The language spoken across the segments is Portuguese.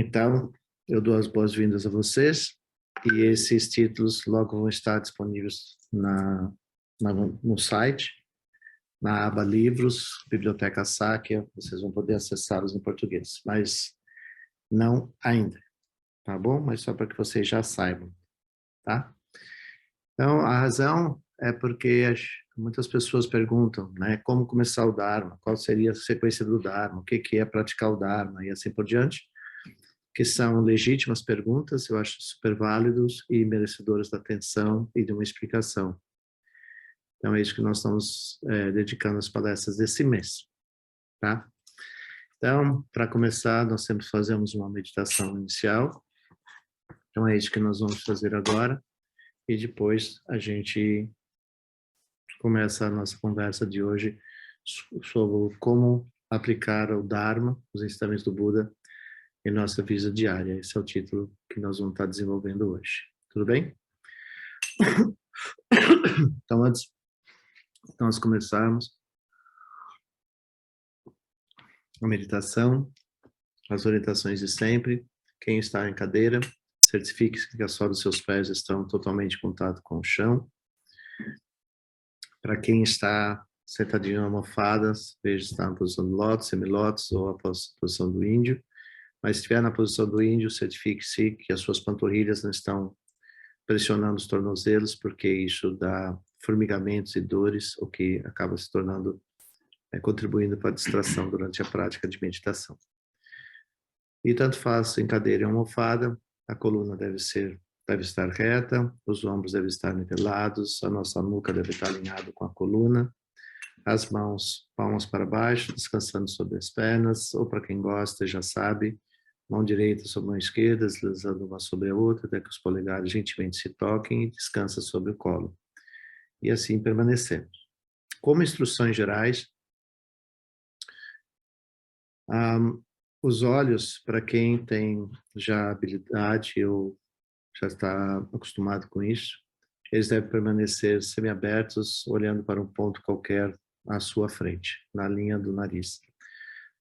Então, eu dou as boas-vindas a vocês e esses títulos logo vão estar disponíveis no site, na aba Livros, Biblioteca Sáquia, vocês vão poder acessá-los em português, mas não ainda, tá bom? Mas só para que vocês já saibam, tá? Então, a razão é porque muitas pessoas perguntam, né, como começar o Dharma, qual seria a sequência do Dharma, o que é praticar o Dharma e assim por diante, que são legítimas perguntas, eu acho super válidos e merecedoras da atenção e de uma explicação. Então, é isso que nós estamos dedicando as palestras desse mês, tá? Então, para começar, nós sempre fazemos uma meditação inicial. Então, é isso que nós vamos fazer agora. E depois a gente começa a nossa conversa de hoje sobre como aplicar o Dharma, os ensinamentos do Buda, em nossa vida diária. Esse é o título que nós vamos estar desenvolvendo hoje. Tudo bem? Então, antes de nós começarmos a meditação, as orientações de sempre, quem está em cadeira, certifique-se que a sola dos seus pés estão totalmente em contato com o chão. Para quem está sentadinho em almofadas, veja se está na posição do lótus, semilótus ou a posição do índio. Mas se estiver na posição do índio, certifique-se que as suas panturrilhas não estão pressionando os tornozelos, porque isso dá formigamentos e dores, o que acaba se tornando, contribuindo para a distração durante a prática de meditação. E tanto faz em cadeira e almofada, a coluna deve estar reta, os ombros devem estar nivelados, a nossa nuca deve estar alinhada com a coluna, as mãos, palmas para baixo, descansando sobre as pernas, ou para quem gosta já sabe, mão direita sobre a mão esquerda, deslizando uma sobre a outra, até que os polegares gentilmente se toquem e descansa sobre o colo. E assim permanecemos. Como instruções gerais, os olhos, para quem tem já habilidade ou já está acostumado com isso, eles devem permanecer semiabertos, olhando para um ponto qualquer à sua frente, na linha do nariz.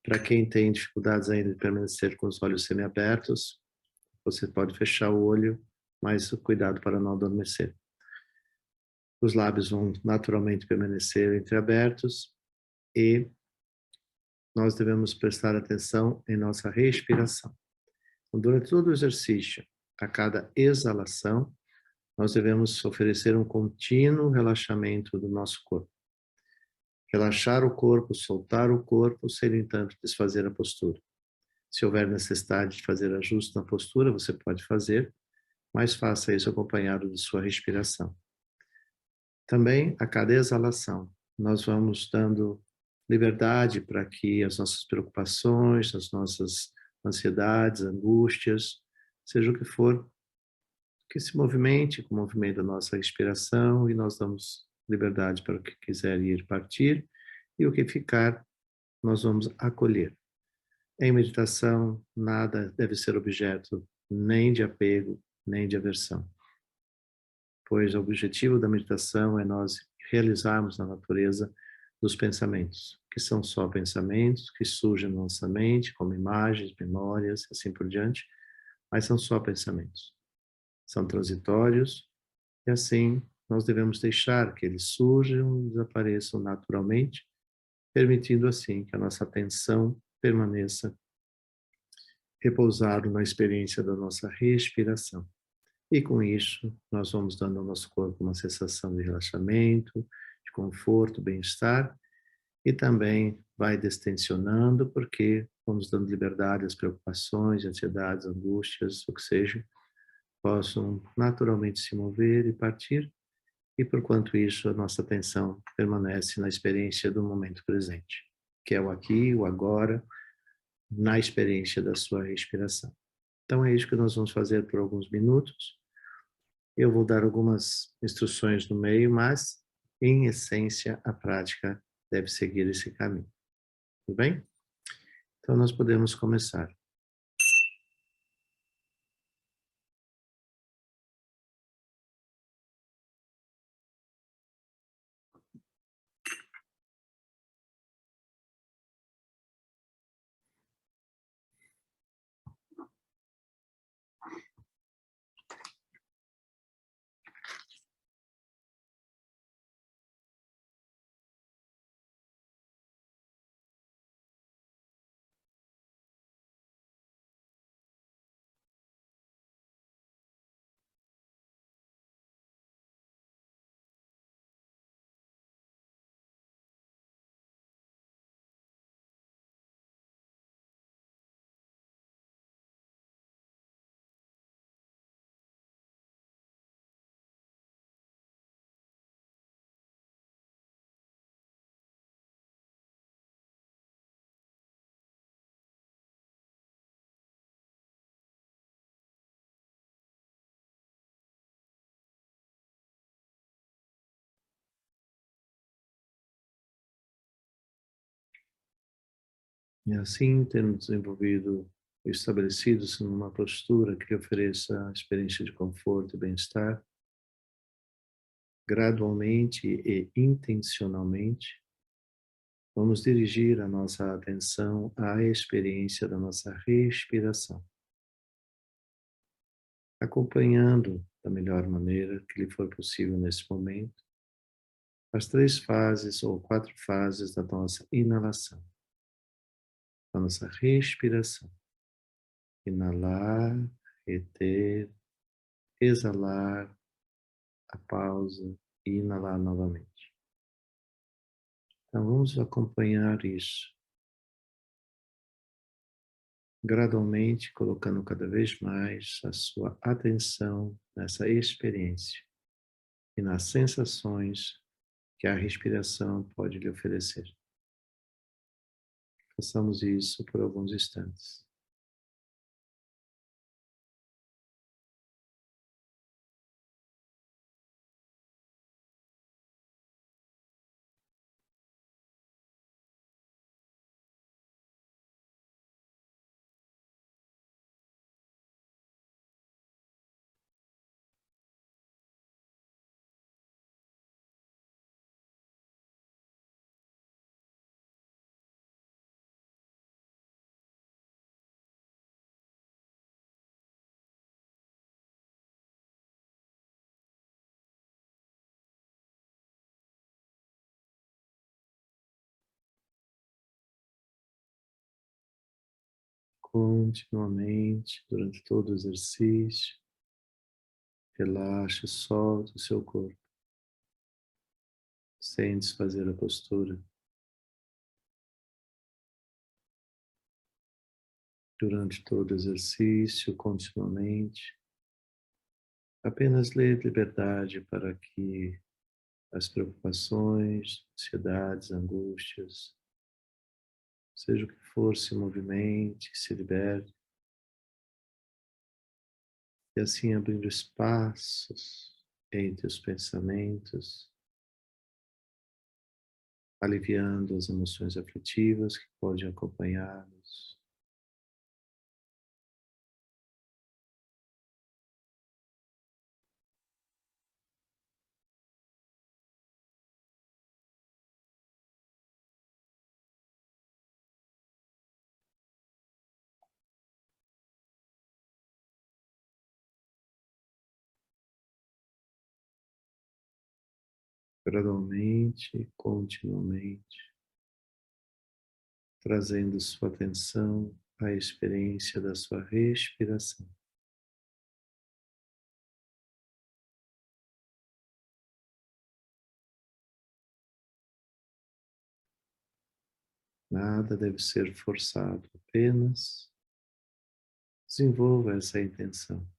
Para quem tem dificuldades ainda de permanecer com os olhos semiabertos, você pode fechar o olho, mas cuidado para não adormecer. Os lábios vão naturalmente permanecer entreabertos e nós devemos prestar atenção em nossa respiração. Então, durante todo o exercício, a cada exalação, nós devemos oferecer um contínuo relaxamento do nosso corpo. Relaxar o corpo, soltar o corpo, sem, no entanto, desfazer a postura. Se houver necessidade de fazer ajuste na postura, você pode fazer, mas faça isso acompanhado de sua respiração. Também, a cada exalação, nós vamos dando liberdade para que as nossas preocupações, as nossas ansiedades, angústias, seja o que for, que se movimente com o movimento da nossa respiração e nós damos liberdade para o que quiser ir partir e o que ficar, nós vamos acolher. Em meditação, nada deve ser objeto nem de apego, nem de aversão. Pois o objetivo da meditação é nós realizarmos na natureza dos pensamentos, que são só pensamentos que surgem na nossa mente, como imagens, memórias, assim por diante, mas são só pensamentos. São transitórios e assim nós devemos deixar que eles surjam e desapareçam naturalmente, permitindo assim que a nossa atenção permaneça repousado na experiência da nossa respiração. E com isso, nós vamos dando ao nosso corpo uma sensação de relaxamento, de conforto, bem-estar, e também vai destensionando, porque vamos dando liberdade às preocupações, ansiedades, angústias, o que seja, possam naturalmente se mover e partir, e por quanto isso, a nossa atenção permanece na experiência do momento presente, que é o aqui, o agora, na experiência da sua respiração. Então é isso que nós vamos fazer por alguns minutos. Eu vou dar algumas instruções no meio, mas, em essência, a prática deve seguir esse caminho. Tudo bem? Então nós podemos começar. E assim, tendo desenvolvido e estabelecido-se numa postura que lhe ofereça a experiência de conforto e bem-estar, gradualmente e intencionalmente, vamos dirigir a nossa atenção à experiência da nossa respiração, acompanhando da melhor maneira que lhe for possível nesse momento as 3 fases ou 4 fases da nossa inalação, da nossa respiração. Inalar, reter, exalar, a pausa e inalar novamente. Então vamos acompanhar isso gradualmente, colocando cada vez mais a sua atenção nessa experiência e nas sensações que a respiração pode lhe oferecer. Façamos isso por alguns instantes. Continuamente, durante todo o exercício, relaxe, solte o seu corpo, sem desfazer a postura. Durante todo o exercício, continuamente, apenas lê liberdade para que as preocupações, ansiedades, angústias, seja o que for, se movimente, se liberte, e assim abrindo espaços entre os pensamentos, aliviando as emoções aflitivas que podem acompanhá-los. Gradualmente, continuamente, trazendo sua atenção à experiência da sua respiração. Nada deve ser forçado, apenas desenvolva essa intenção.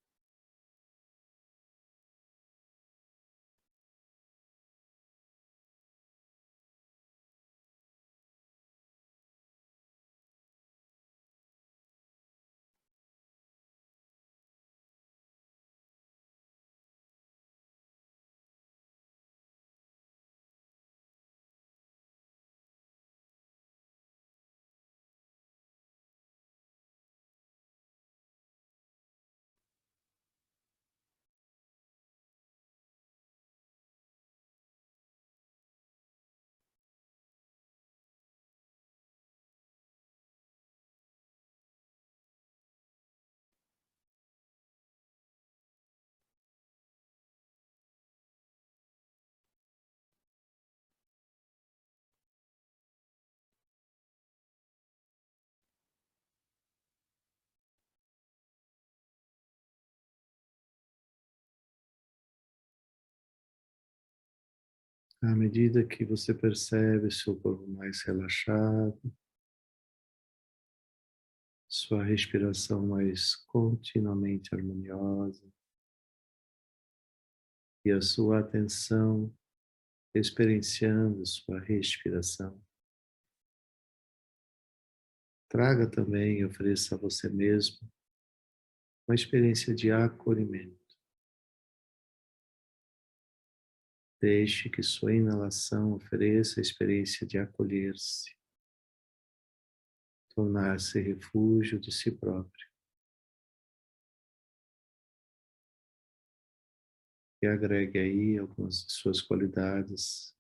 À medida que você percebe seu corpo mais relaxado, sua respiração mais continuamente harmoniosa e a sua atenção experienciando sua respiração, traga também e ofereça a você mesmo uma experiência de acolhimento. Deixe que sua inalação ofereça a experiência de acolher-se, tornar-se refúgio de si próprio, e agregue aí algumas de suas qualidades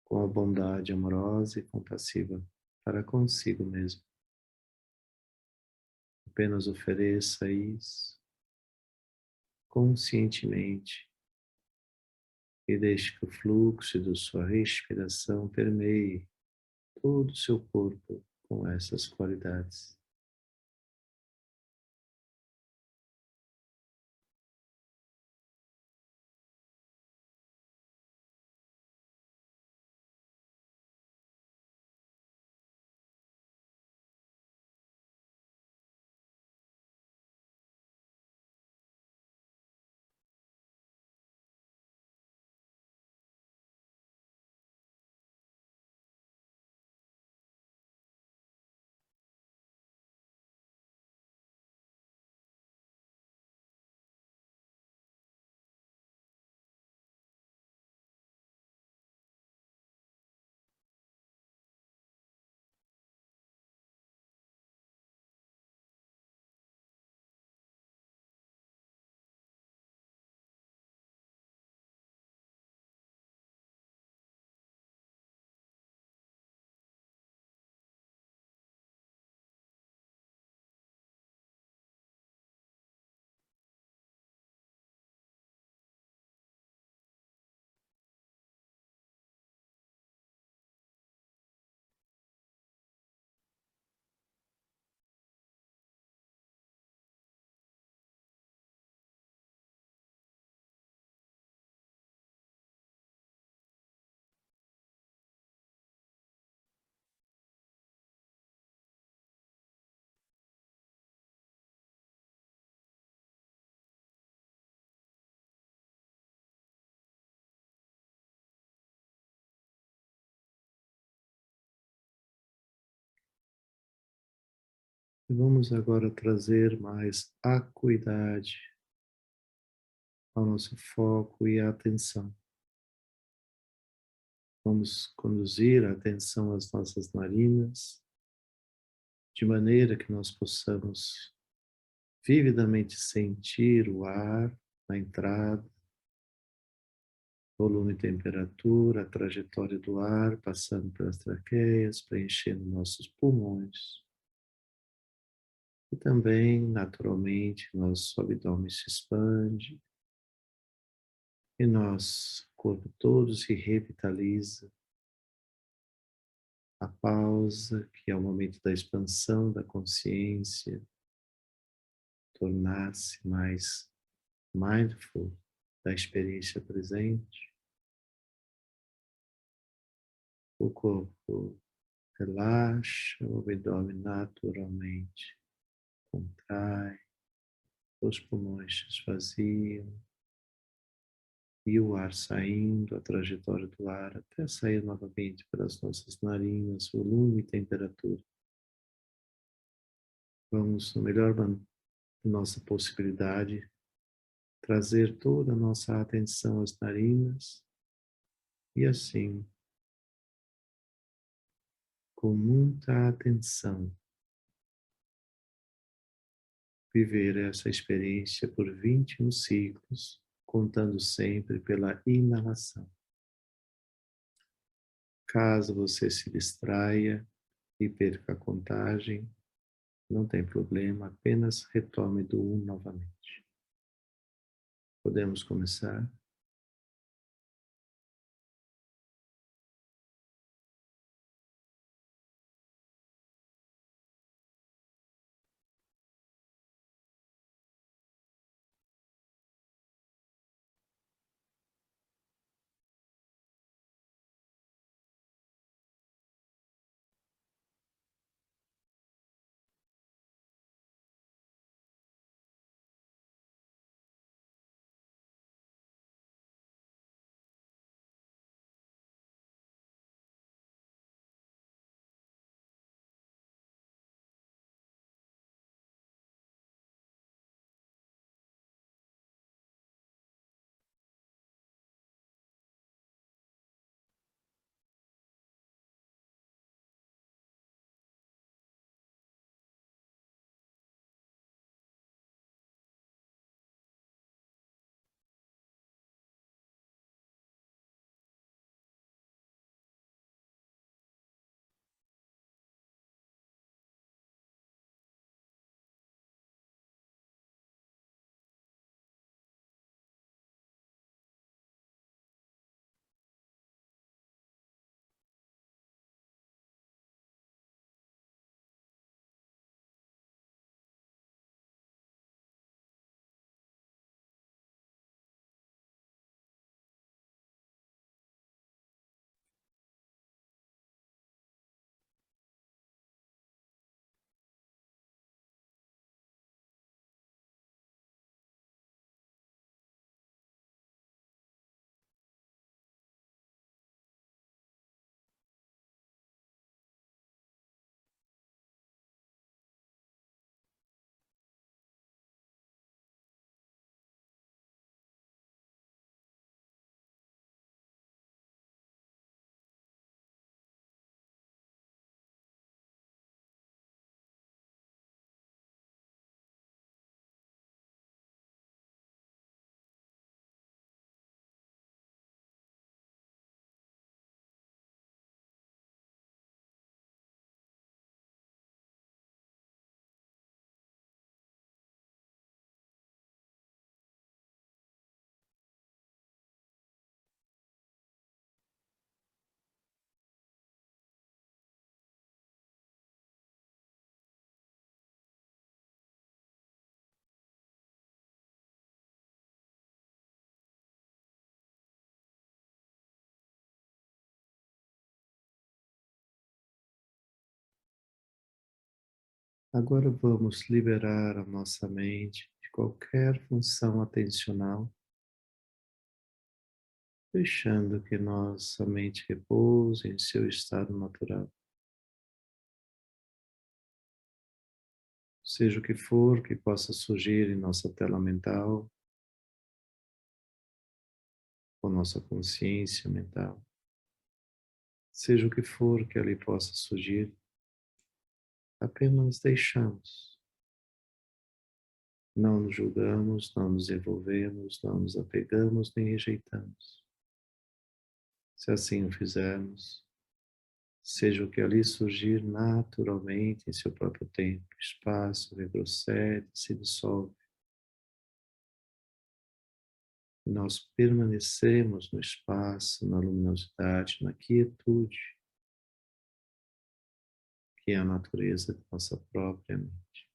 com a bondade amorosa e compassiva para consigo mesmo. Apenas ofereça isso conscientemente e deixe que o fluxo da sua respiração permeie todo o seu corpo com essas qualidades. E vamos agora trazer mais acuidade ao nosso foco e atenção. Vamos conduzir a atenção às nossas narinas, de maneira que nós possamos vividamente sentir o ar na entrada, volume e temperatura, a trajetória do ar passando pelas traqueias, preenchendo nossos pulmões. E também, naturalmente, nosso abdômen se expande e nosso corpo todo se revitaliza. A pausa, que é o momento da expansão da consciência, tornar-se mais mindful da experiência presente. O corpo relaxa, o abdômen naturalmente contrai, os pulmões se esvaziam e o ar saindo, a trajetória do ar até sair novamente pelas nossas narinas, volume e temperatura. Vamos, no melhor da nossa possibilidade, trazer toda a nossa atenção às narinas e assim, com muita atenção, viver essa experiência por 21 ciclos, contando sempre pela inalação. Caso você se distraia e perca a contagem, não tem problema, apenas retome do 1 novamente. Podemos começar? Agora vamos liberar a nossa mente de qualquer função atencional, deixando que nossa mente repouse em seu estado natural. Seja o que for que possa surgir em nossa tela mental, ou nossa consciência mental, seja o que for que ali possa surgir, apenas deixamos. Não nos julgamos, não nos envolvemos, não nos apegamos nem rejeitamos. Se assim o fizermos, seja o que ali surgir naturalmente em seu próprio tempo, espaço, retrocede, se dissolve. Nós permanecemos no espaço, na luminosidade, na quietude, que é a natureza de nossa própria mente.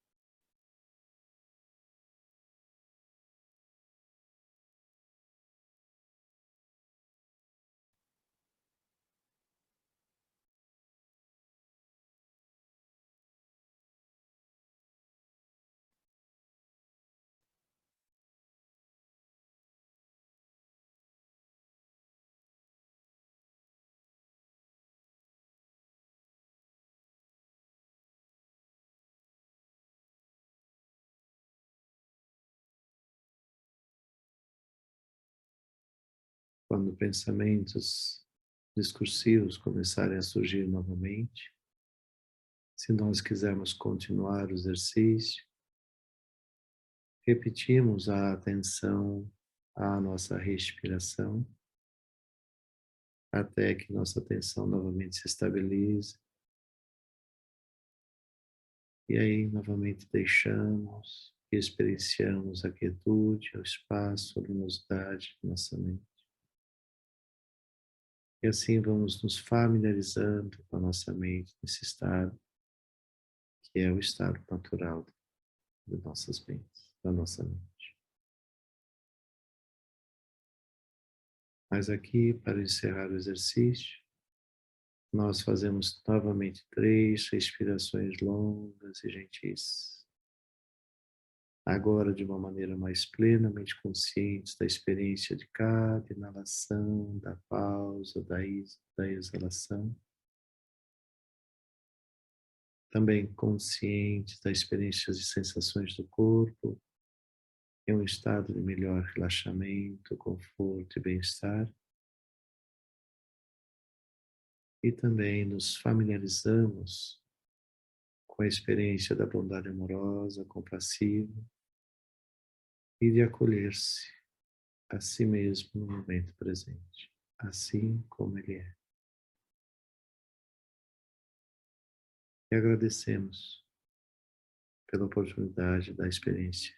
Quando pensamentos discursivos começarem a surgir novamente, se nós quisermos continuar o exercício, repetimos a atenção à nossa respiração, até que nossa atenção novamente se estabilize. E aí, novamente, deixamos e experienciamos a quietude, o espaço, a luminosidade de nossa mente. E assim vamos nos familiarizando com a nossa mente nesse estado, que é o estado natural de nossas mentes, da nossa mente. Mas aqui, para encerrar o exercício, nós fazemos novamente 3 respirações longas e gentis. Agora, de uma maneira mais plenamente consciente da experiência de cada inalação, da pausa, da exalação. Também conscientes das experiências e sensações do corpo, em um estado de melhor relaxamento, conforto e bem-estar. E também nos familiarizamos com a experiência da bondade amorosa, compassiva e de acolher-se a si mesmo no momento presente, assim como ele é. E agradecemos pela oportunidade da experiência.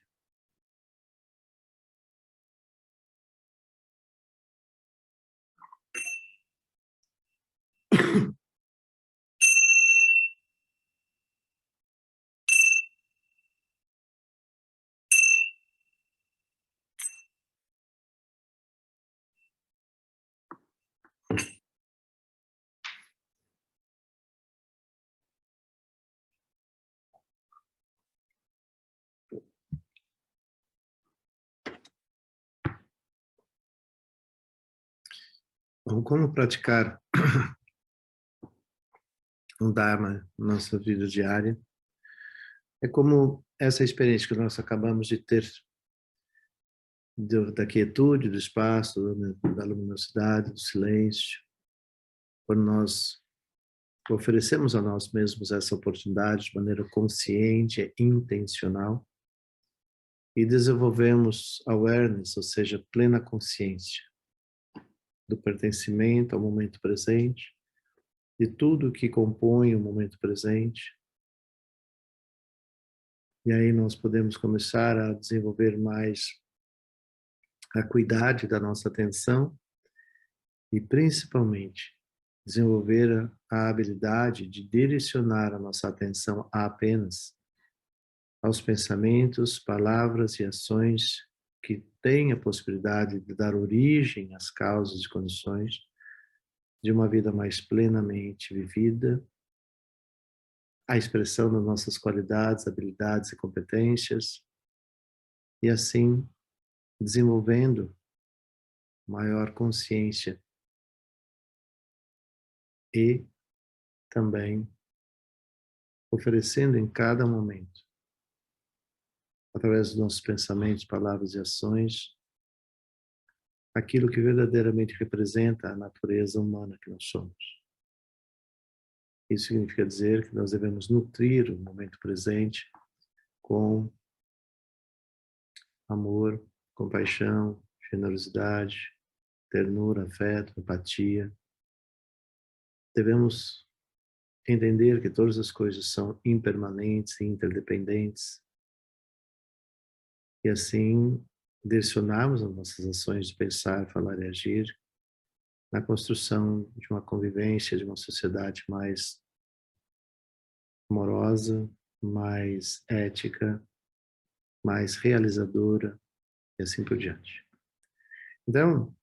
Bom, como praticar um Dharma na nossa vida diária? É como essa experiência que nós acabamos de ter da quietude, do espaço, da luminosidade, do silêncio. Quando nós oferecemos a nós mesmos essa oportunidade de maneira consciente e intencional e desenvolvemos awareness, ou seja, plena consciência do pertencimento ao momento presente, de tudo que compõe o momento presente. E aí nós podemos começar a desenvolver mais a acuidade da nossa atenção e, principalmente, desenvolver a habilidade de direcionar a nossa atenção apenas aos pensamentos, palavras e ações que têm a possibilidade de dar origem às causas e condições de uma vida mais plenamente vivida, a expressão das nossas qualidades, habilidades e competências, e assim desenvolvendo maior consciência e também oferecendo em cada momento, através dos nossos pensamentos, palavras e ações, aquilo que verdadeiramente representa a natureza humana que nós somos. Isso significa dizer que nós devemos nutrir o momento presente com amor, compaixão, generosidade, ternura, afeto, empatia. Devemos entender que todas as coisas são impermanentes e interdependentes e assim direcionarmos as nossas ações de pensar, falar e agir na construção de uma convivência, de uma sociedade mais amorosa, mais ética, mais realizadora e assim por diante. Então,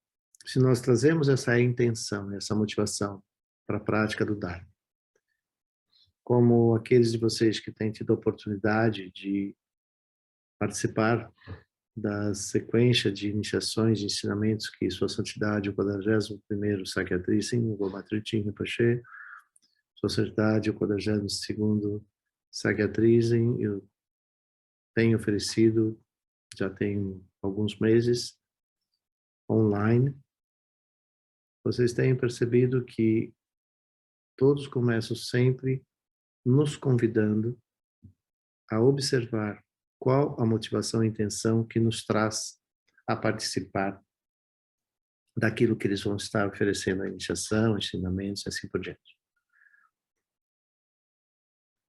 se nós trazemos essa intenção, essa motivação para a prática do Dharma, como aqueles de vocês que têm tido a oportunidade de participar da sequência de iniciações, de ensinamentos que Sua Santidade, o 41º Sakyatri Singh Gomatriti Rinpoche, Sua Santidade, o 42º Sakyatri Singh, eu tenho oferecido, já tem alguns meses, online. Vocês têm percebido que todos começam sempre nos convidando a observar qual a motivação e intenção que nos traz a participar daquilo que eles vão estar oferecendo a iniciação, ensinamentos e assim por diante.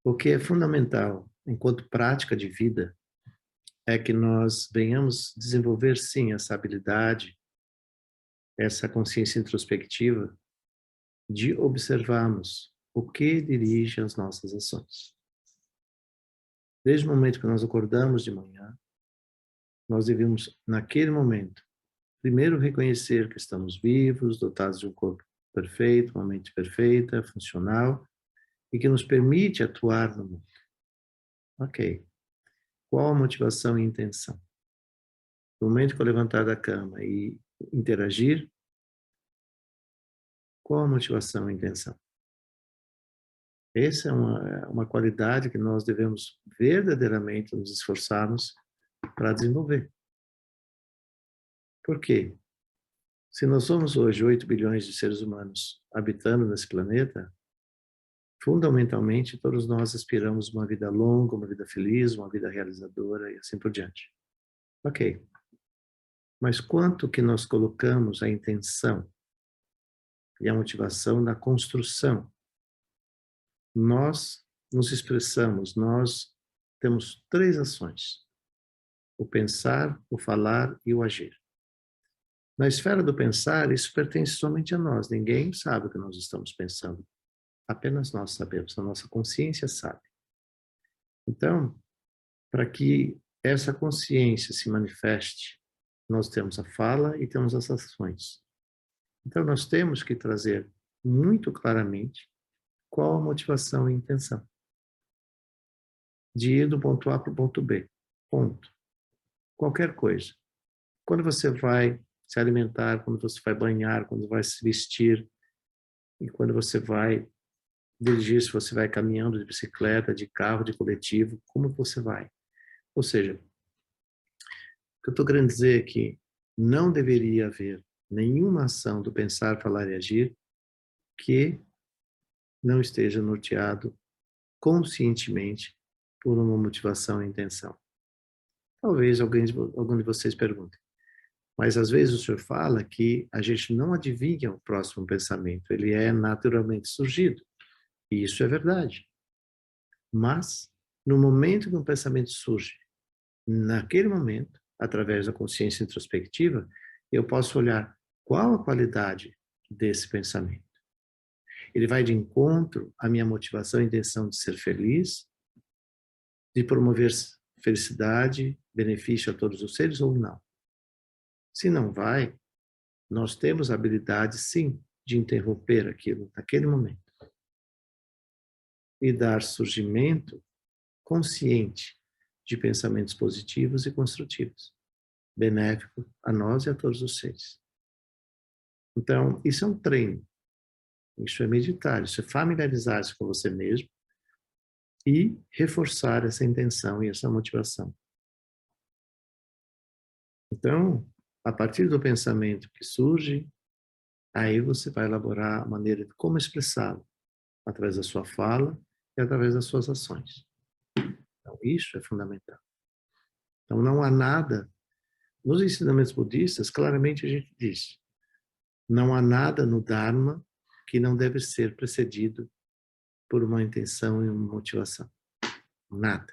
O que é fundamental, enquanto prática de vida, é que nós venhamos desenvolver, sim, essa habilidade, essa consciência introspectiva de observarmos o que dirige as nossas ações. Desde o momento que nós acordamos de manhã, nós devemos, naquele momento, primeiro reconhecer que estamos vivos, dotados de um corpo perfeito, uma mente perfeita, funcional, e que nos permite atuar no mundo. Ok. Qual a motivação e intenção? No momento que eu levantar da cama e interagir, qual a motivação e intenção? Essa é uma qualidade que nós devemos verdadeiramente nos esforçarmos para desenvolver. Por quê? Se nós somos hoje 8 bilhões de seres humanos habitando nesse planeta, fundamentalmente todos nós aspiramos uma vida longa, uma vida feliz, uma vida realizadora e assim por diante. Ok. Mas quanto que nós colocamos a intenção e a motivação na construção? Nós nos expressamos, nós temos 3 ações: o pensar, o falar e o agir. Na esfera do pensar, isso pertence somente a nós. Ninguém sabe o que nós estamos pensando. Apenas nós sabemos, a nossa consciência sabe. Então, para que essa consciência se manifeste, nós temos a fala e temos as ações. Então, nós temos que trazer muito claramente qual a motivação e intenção de ir do ponto A para o ponto B. Ponto. Qualquer coisa. Quando você vai se alimentar, quando você vai banhar, quando vai se vestir, e quando você vai dirigir, se você vai caminhando de bicicleta, de carro, de coletivo, como você vai? Ou seja, o que eu estou querendo dizer é que não deveria haver nenhuma ação do pensar, falar e agir que não esteja norteado conscientemente por uma motivação e intenção. Talvez algum de vocês pergunte, mas às vezes o senhor fala que a gente não adivinha o próximo pensamento, ele é naturalmente surgido. E isso é verdade. Mas, no momento que um pensamento surge, naquele momento, através da consciência introspectiva, eu posso olhar qual a qualidade desse pensamento. Ele vai de encontro à minha motivação e intenção de ser feliz, de promover felicidade, benefício a todos os seres ou não. Se não vai, nós temos a habilidade, sim, de interromper aquilo naquele momento. e dar surgimento consciente de pensamentos positivos e construtivos, benéficos a nós e a todos os seres. Então, isso é um treino, isso é meditar, isso é familiarizar-se com você mesmo e reforçar essa intenção e essa motivação. Então, a partir do pensamento que surge, aí você vai elaborar a maneira de como expressá-lo, através da sua fala e através das suas ações. Então, isso é fundamental. Então, não há nada, nos ensinamentos budistas, claramente a gente diz, não há nada no Dharma que não deve ser precedido por uma intenção e uma motivação. Nada.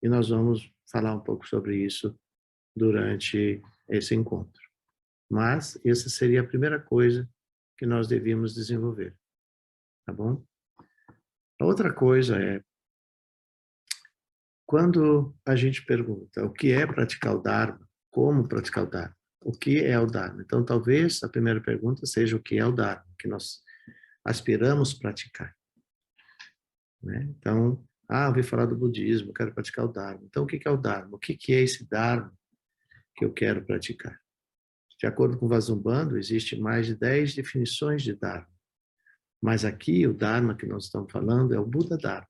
E nós vamos falar um pouco sobre isso durante esse encontro. Mas essa seria a primeira coisa que nós devíamos desenvolver. Tá bom? A outra coisa é, quando a gente pergunta o que é praticar o Dharma, como praticar o Dharma, o que é o Dharma? Então, talvez a primeira pergunta seja o que é o Dharma, que nós aspiramos praticar. Né? Então, ouvi falar do budismo, quero praticar o Dharma. Então, o que é o Dharma? O que é esse Dharma que eu quero praticar? De acordo com o Vasubandhu, existe mais de 10 definições de Dharma. Mas aqui, o Dharma que nós estamos falando é o Buda Dharma.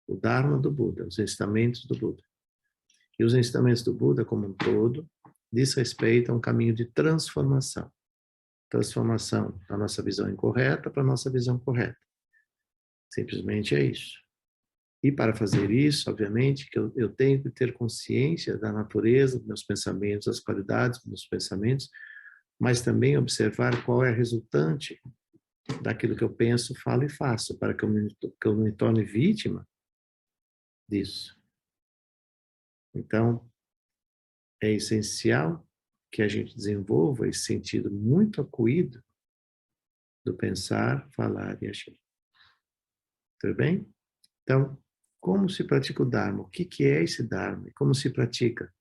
O Dharma do Buda, os ensinamentos do Buda. E os ensinamentos do Buda, como um todo, diz respeito a um caminho de transformação. Transformação da nossa visão incorreta para a nossa visão correta. Simplesmente é isso. E para fazer isso, obviamente, que eu tenho que ter consciência da natureza dos meus pensamentos, das qualidades dos meus pensamentos, mas também observar qual é a resultante daquilo que eu penso, falo e faço, para que eu me torne vítima disso. Então, é essencial que a gente desenvolva esse sentido muito acuído do pensar, falar e agir. Tudo bem? Então, como se pratica o Dharma? O que é esse Dharma? E como se pratica?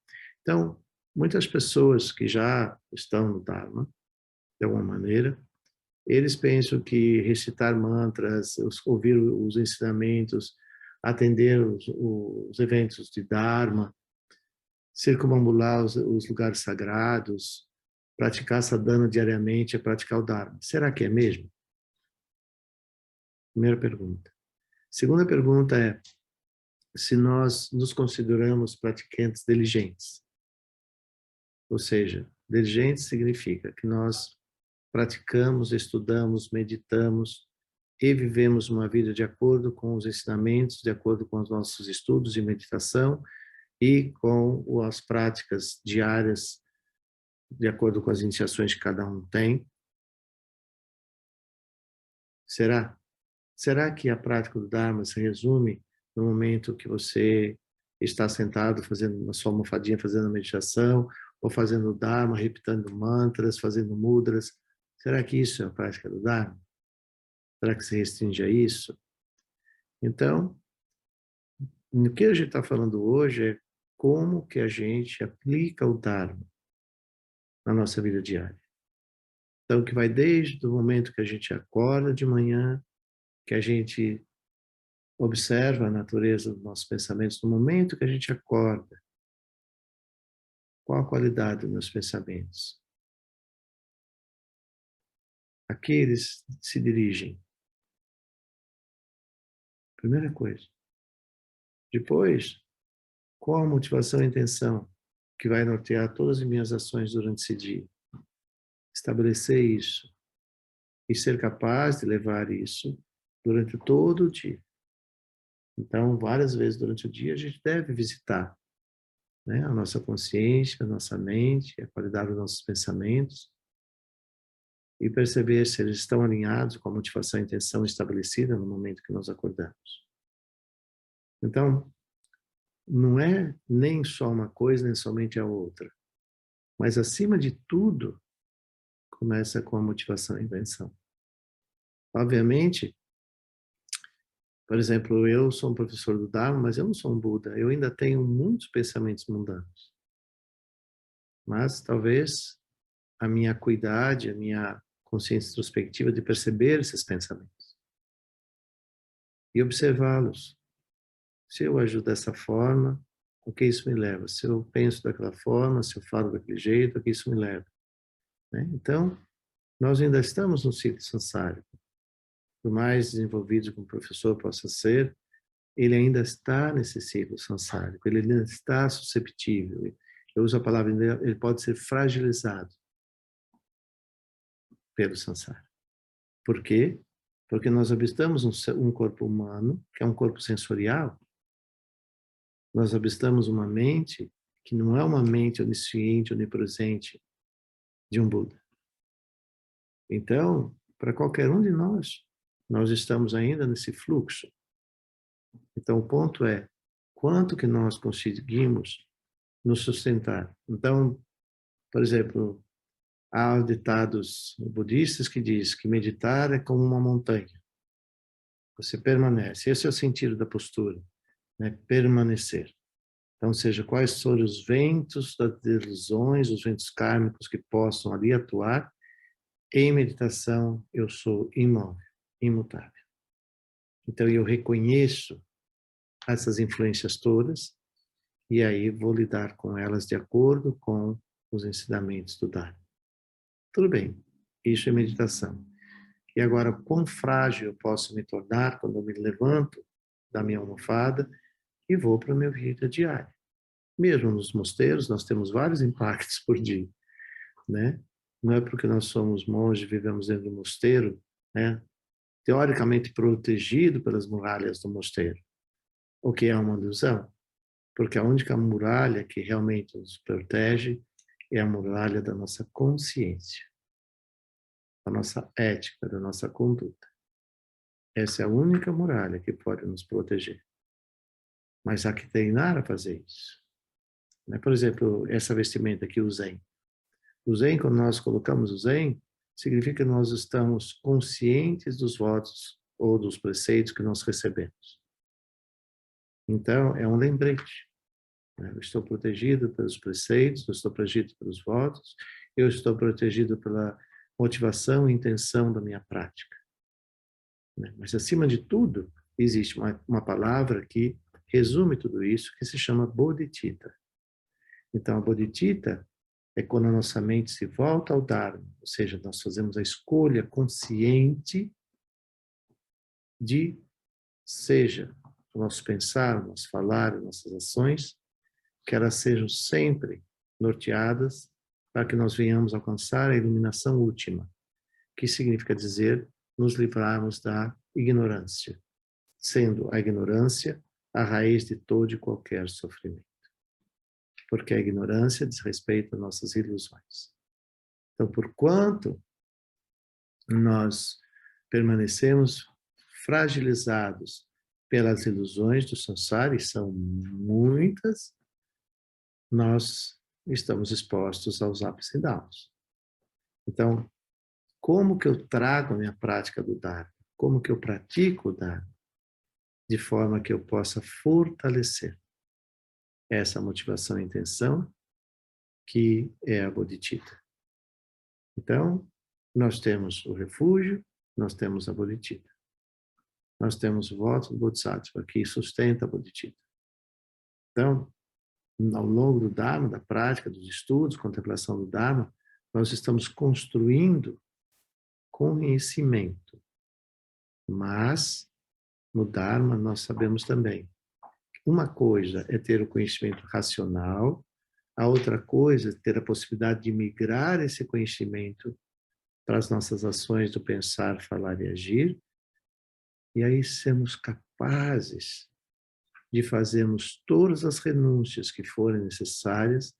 Então, muitas pessoas que já estão no Dharma, de alguma maneira, eles pensam que recitar mantras, ouvir os ensinamentos, atender os eventos de Dharma, circunambular os lugares sagrados, praticar sadhana diariamente é praticar o Dharma. Será que é mesmo? Primeira pergunta. Segunda pergunta é se nós nos consideramos praticantes diligentes. Ou seja, diligente significa que nós praticamos, estudamos, meditamos e vivemos uma vida de acordo com os ensinamentos, de acordo com os nossos estudos de meditação e com as práticas diárias, de acordo com as iniciações que cada um tem. Será? Será que a prática do Dharma se resume no momento que você está sentado fazendo na sua almofadinha, fazendo a meditação, ou fazendo o Dharma, repetindo mantras, fazendo mudras? Será que isso é a prática do Dharma? Será que se restringe a isso? Então, o que a gente está falando hoje é como que a gente aplica o Dharma na nossa vida diária. Então, que vai desde o momento que a gente acorda de manhã, que a gente observa a natureza dos nossos pensamentos, no momento que a gente acorda, qual a qualidade dos meus pensamentos? A que eles se dirigem? Primeira coisa. Depois, qual a motivação e intenção que vai nortear todas as minhas ações durante esse dia? Estabelecer isso e ser capaz de levar isso durante todo o dia. Então, várias vezes durante o dia, a gente deve visitar, né, a nossa consciência, a nossa mente, a qualidade dos nossos pensamentos e perceber se eles estão alinhados com a motivação e intenção estabelecida no momento que nós acordamos. Então, não é nem só uma coisa, nem somente a outra, mas acima de tudo, começa com a motivação e a intenção. Obviamente, por exemplo, eu sou um professor do Dharma, mas eu não sou um Buda, eu ainda tenho muitos pensamentos mundanos. Mas talvez a minha acuidade, a minha consciência introspectiva de perceber esses pensamentos. e observá-los. Se eu ajudo dessa forma, o que isso me leva? Se eu penso daquela forma, se eu falo daquele jeito, o que isso me leva? Né? Então, nós ainda estamos no ciclo sansárico. Por mais desenvolvido que um professor possa ser, ele ainda está nesse ciclo sansárico, ele ainda está susceptível. Eu uso a palavra, ele pode ser fragilizado pelo sansara. Por quê? Porque nós habitamos um corpo humano, que é um corpo sensorial. Nós habitamos uma mente que não é uma mente onisciente, onipresente de um Buda. Então, para qualquer um de nós estamos ainda nesse fluxo. Então, o ponto é, quanto que nós conseguimos nos sustentar? Então, por exemplo, há ditados budistas que diz que meditar é como uma montanha. Você permanece. Esse é o sentido da postura, né? Permanecer. Então, seja quais forem os ventos das ilusões, os ventos kármicos que possam ali atuar, em meditação eu sou imóvel, imutável. Então, eu reconheço essas influências todas e aí vou lidar com elas de acordo com os ensinamentos do Dharma. Tudo bem, isso é meditação. E agora, quão frágil eu posso me tornar quando eu me levanto da minha almofada e vou para a minha vida diária. Mesmo nos mosteiros, nós temos vários impactos por dia, né? Não é porque nós somos monges, vivemos dentro do mosteiro, né? Teoricamente protegido pelas muralhas do mosteiro, o que é uma ilusão, porque a única muralha que realmente nos protege é a muralha da nossa consciência, da nossa ética, da nossa conduta. Essa é a única muralha que pode nos proteger. Mas há que treinar a fazer isso. Por exemplo, essa vestimenta aqui, o Zen. O Zen, quando nós colocamos o Zen, significa que nós estamos conscientes dos votos ou dos preceitos que nós recebemos. Então, é um lembrete. Eu estou protegido pelos preceitos, eu estou protegido pelos votos, eu estou protegido pela motivação e intenção da minha prática. Mas, acima de tudo, existe uma palavra que resume tudo isso, que se chama bodhicitta. Então, a bodhicitta é quando a nossa mente se volta ao Dharma, ou seja, nós fazemos a escolha consciente de, seja o nosso pensar, o nosso falar, as nossas ações, que elas sejam sempre norteadas para que nós venhamos alcançar a iluminação última, que significa dizer, nos livrarmos da ignorância, sendo a ignorância a raiz de todo e qualquer sofrimento. Porque a ignorância diz respeito às nossas ilusões. Então, por quanto nós permanecemos fragilizados pelas ilusões do samsara, e são muitas, nós estamos expostos aos ups e downs. Então, como que eu trago a minha prática do Dharma? Como que eu pratico o Dharma? De forma que eu possa fortalecer essa motivação e intenção, que é a bodhicitta. Então, nós temos o refúgio, nós temos a bodhicitta. Nós temos o voto do Bodhisattva, que sustenta a bodhicitta. Então, ao longo do Dharma, da prática, dos estudos, contemplação do Dharma, nós estamos construindo conhecimento. Mas, no Dharma, nós sabemos também que uma coisa é ter o conhecimento racional, a outra coisa é ter a possibilidade de migrar esse conhecimento para as nossas ações do pensar, falar e agir, e aí sermos capazes de fazermos todas as renúncias que forem necessárias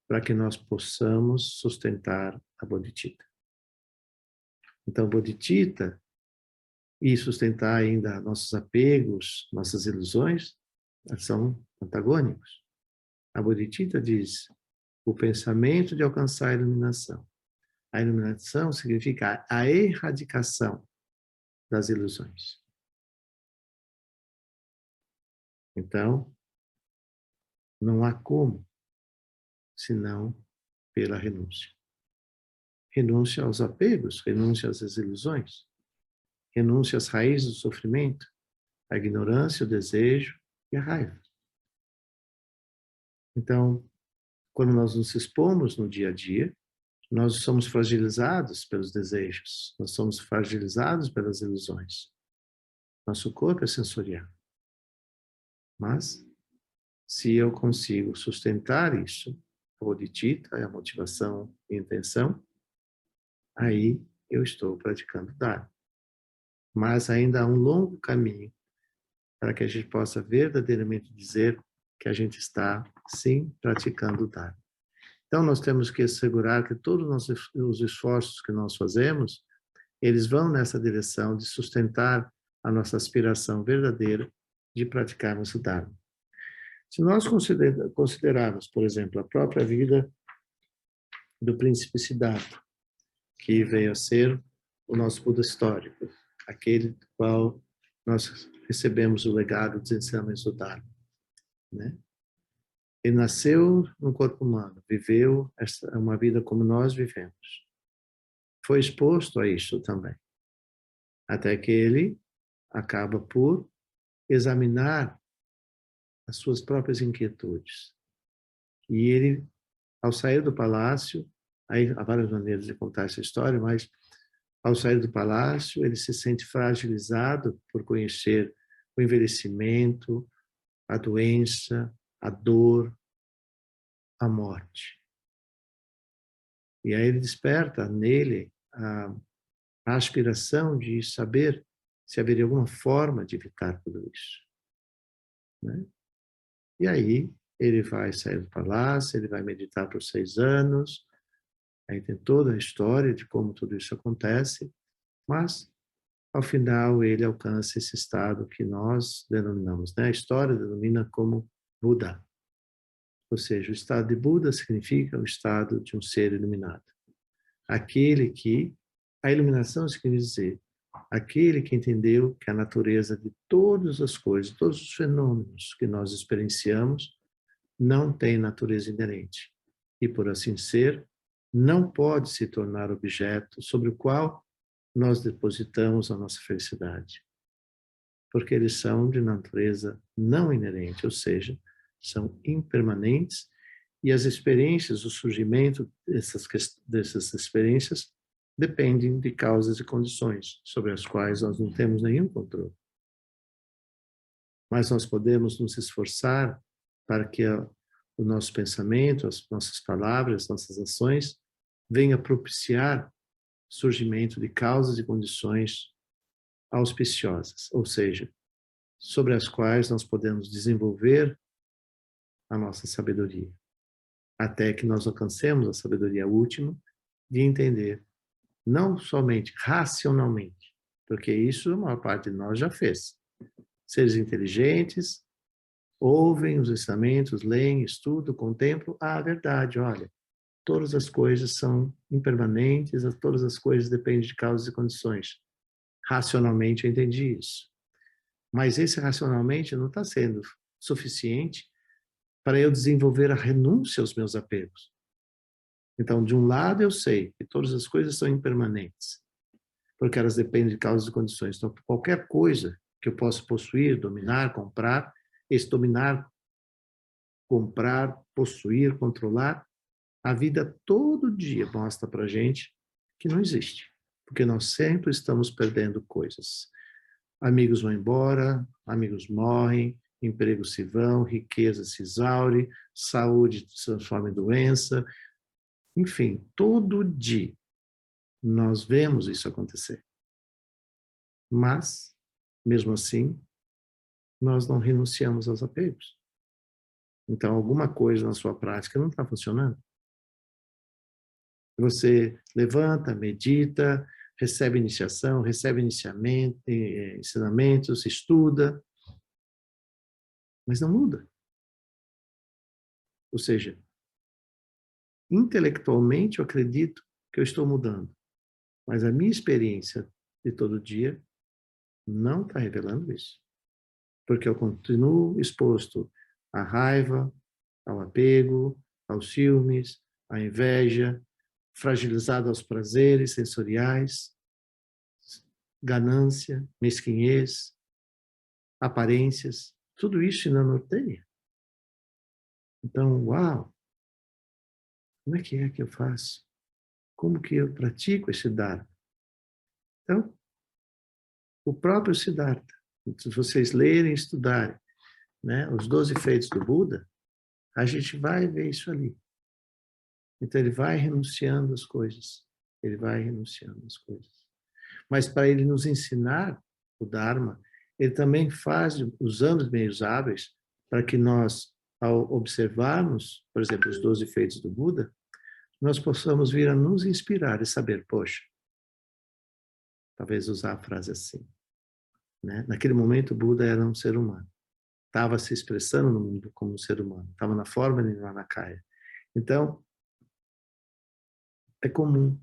para que nós possamos sustentar a bodhicitta. Então, bodhicitta e sustentar ainda nossos apegos, nossas ilusões, são antagônicos. A bodhicitta diz o pensamento de alcançar a iluminação. A iluminação significa a erradicação das ilusões. Então, não há como, senão pela renúncia. Renúncia aos apegos, renúncia às ilusões, renúncia às raízes do sofrimento, a ignorância, o desejo e a raiva. Então, quando nós nos expomos no dia a dia, nós somos fragilizados pelos desejos, nós somos fragilizados pelas ilusões. Nosso corpo é sensorial. Mas, se eu consigo sustentar isso, a bodhicitta, a motivação e a intenção, aí eu estou praticando Dharma. Mas ainda há um longo caminho para que a gente possa verdadeiramente dizer que a gente está, sim, praticando Dharma. Então, nós temos que assegurar que todos os esforços que nós fazemos, eles vão nessa direção de sustentar a nossa aspiração verdadeira de praticarmos o Dharma. Se nós considerarmos, por exemplo, a própria vida do príncipe Siddhartha, que veio a ser o nosso Buda histórico, aquele do qual nós recebemos o legado dos ensinamentos do Dharma, né? Ele nasceu num corpo humano, viveu uma vida como nós vivemos. Foi exposto a isso também, até que ele acaba por examinar as suas próprias inquietudes. E ele, ao sair do palácio, aí há várias maneiras de contar essa história, mas ao sair do palácio, ele se sente fragilizado por conhecer o envelhecimento, a doença, a dor, a morte. E aí ele desperta nele a aspiração de saber se haveria alguma forma de evitar tudo isso, né? E aí ele vai sair do palácio, ele vai meditar por 6 anos, aí tem toda a história de como tudo isso acontece, mas ao final ele alcança esse estado que nós denominamos, né? A história denomina como Buda. Ou seja, o estado de Buda significa o estado de um ser iluminado. Aquele que, a iluminação significa dizer, aquele que entendeu que a natureza de todas as coisas, todos os fenômenos que nós experienciamos, não tem natureza inerente. E por assim ser, não pode se tornar objeto sobre o qual nós depositamos a nossa felicidade. Porque eles são de natureza não inerente, ou seja, são impermanentes, e as experiências, o surgimento dessas experiências dependem de causas e condições sobre as quais nós não temos nenhum controle. Mas nós podemos nos esforçar para que o nosso pensamento, as nossas palavras, as nossas ações venham propiciar surgimento de causas e condições auspiciosas, ou seja, sobre as quais nós podemos desenvolver a nossa sabedoria, até que nós alcancemos a sabedoria última de entender, não somente racionalmente, porque isso a maior parte de nós já fez. Seres inteligentes ouvem os ensinamentos, leem, estudam, contemplam a verdade. Olha, todas as coisas são impermanentes, todas as coisas dependem de causas e condições. Racionalmente eu entendi isso. Mas esse racionalmente não está sendo suficiente para eu desenvolver a renúncia aos meus apegos. Então, de um lado eu sei que todas as coisas são impermanentes, porque elas dependem de causas e condições. Então, qualquer coisa que eu possa possuir, dominar, comprar, esse dominar, comprar, possuir, controlar, a vida todo dia mostra para a gente que não existe, porque nós sempre estamos perdendo coisas. Amigos vão embora, amigos morrem, empregos se vão, riqueza se exaure, saúde se transforma em doença. Enfim, todo dia nós vemos isso acontecer. Mas, mesmo assim, nós não renunciamos aos apegos. Então, alguma coisa na sua prática não está funcionando. Você levanta, medita, recebe iniciação, recebe ensinamentos, estuda, mas não muda. Ou seja, intelectualmente eu acredito que eu estou mudando, mas a minha experiência de todo dia não está revelando isso. Porque eu continuo exposto à raiva, ao apego, aos ciúmes, à inveja, fragilizado aos prazeres sensoriais, ganância, mesquinhez. aparências, tudo isso ainda norteia. Então, uau, como é que eu faço? Como que eu pratico esse Dharma? Então, o próprio Siddhartha, se vocês lerem e estudarem, né, os 12 efeitos do Buda, a gente vai ver isso ali. Então, ele vai renunciando às coisas. Ele vai renunciando às coisas. Mas para ele nos ensinar o Dharma, ele também faz, usando os meios hábeis, para que nós, ao observarmos, por exemplo, os 12 efeitos do Buda, nós possamos vir a nos inspirar e saber, poxa, talvez usar a frase assim, né? Naquele momento, o Buda era um ser humano. Estava se expressando no mundo como um ser humano. Estava na forma de Nirmanakaya. Então, é comum.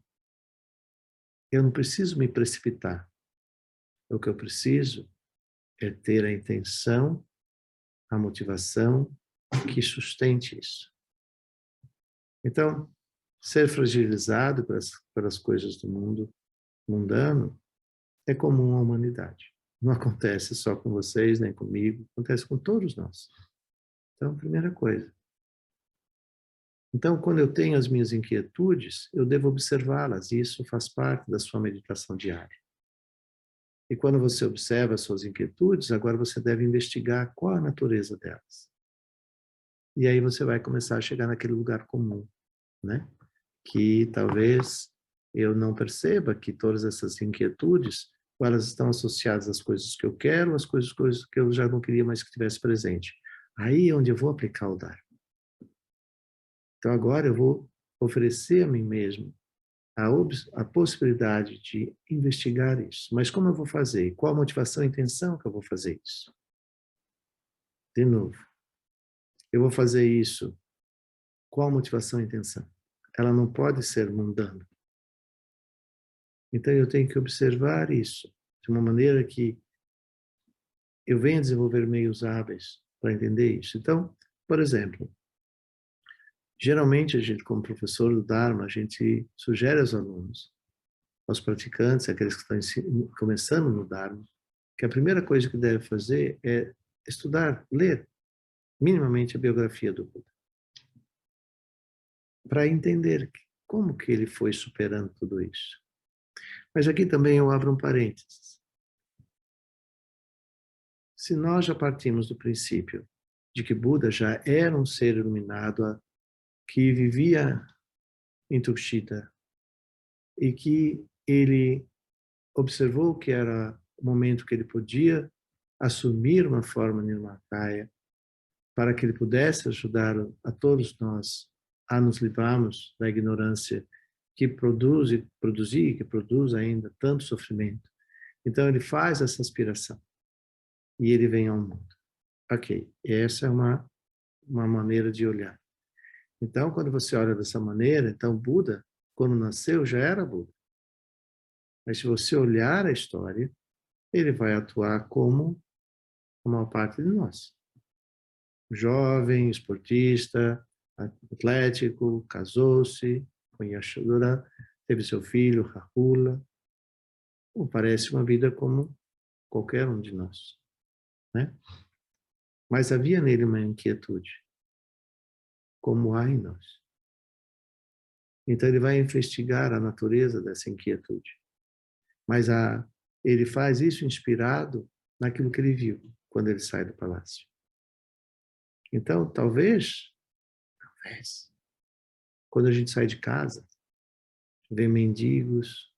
Eu não preciso me precipitar. O que eu preciso é ter a intenção, a motivação que sustente isso. Então, ser fragilizado pelas coisas do mundo mundano é comum à humanidade. Não acontece só com vocês, nem comigo, acontece com todos nós. Então, primeira coisa. Então, quando eu tenho as minhas inquietudes, eu devo observá-las, e isso faz parte da sua meditação diária. E quando você observa as suas inquietudes, agora você deve investigar qual a natureza delas. E aí você vai começar a chegar naquele lugar comum, né? Que talvez eu não perceba que todas essas inquietudes, elas estão associadas às coisas que eu quero, às coisas que eu já não queria mais que tivesse presente. Aí é onde eu vou aplicar o Dharma. Então agora eu vou oferecer a mim mesmo a possibilidade de investigar isso. Mas como eu vou fazer? Qual a motivação e intenção que eu vou fazer isso? De novo, eu vou fazer isso. Qual a motivação e intenção? Ela não pode ser mundana. Então eu tenho que observar isso de uma maneira que eu venha desenvolver meios hábeis para entender isso. Então, por exemplo, geralmente a gente, como professor do Dharma, a gente sugere aos alunos, aos praticantes, aqueles que estão começando no Dharma, que a primeira coisa que deve fazer é estudar, ler minimamente a biografia do Buda, para entender como que ele foi superando tudo isso. Mas aqui também eu abro um parênteses. Se nós já partimos do princípio de que Buda já era um ser iluminado que vivia em Tuxtla e que ele observou que era o momento que ele podia assumir uma forma nirmanakaya para que ele pudesse ajudar a todos nós a nos livrarmos da ignorância que produzia e que produz ainda tanto sofrimento. Então ele faz essa aspiração e ele vem ao mundo. Ok, essa é uma maneira de olhar. Então, quando você olha dessa maneira, então Buda, quando nasceu, já era Buda. Mas se você olhar a história, ele vai atuar como a maior parte de nós. Jovem, esportista, atlético, casou-se com Yashoda, teve seu filho, Rahula. Parece uma vida como qualquer um de nós, né? Mas havia nele uma inquietude, como há em nós. Então ele vai investigar a natureza dessa inquietude. Mas ele faz isso inspirado naquilo que ele viu quando ele sai do palácio. Então, talvez, quando a gente sai de casa, vê mendigos,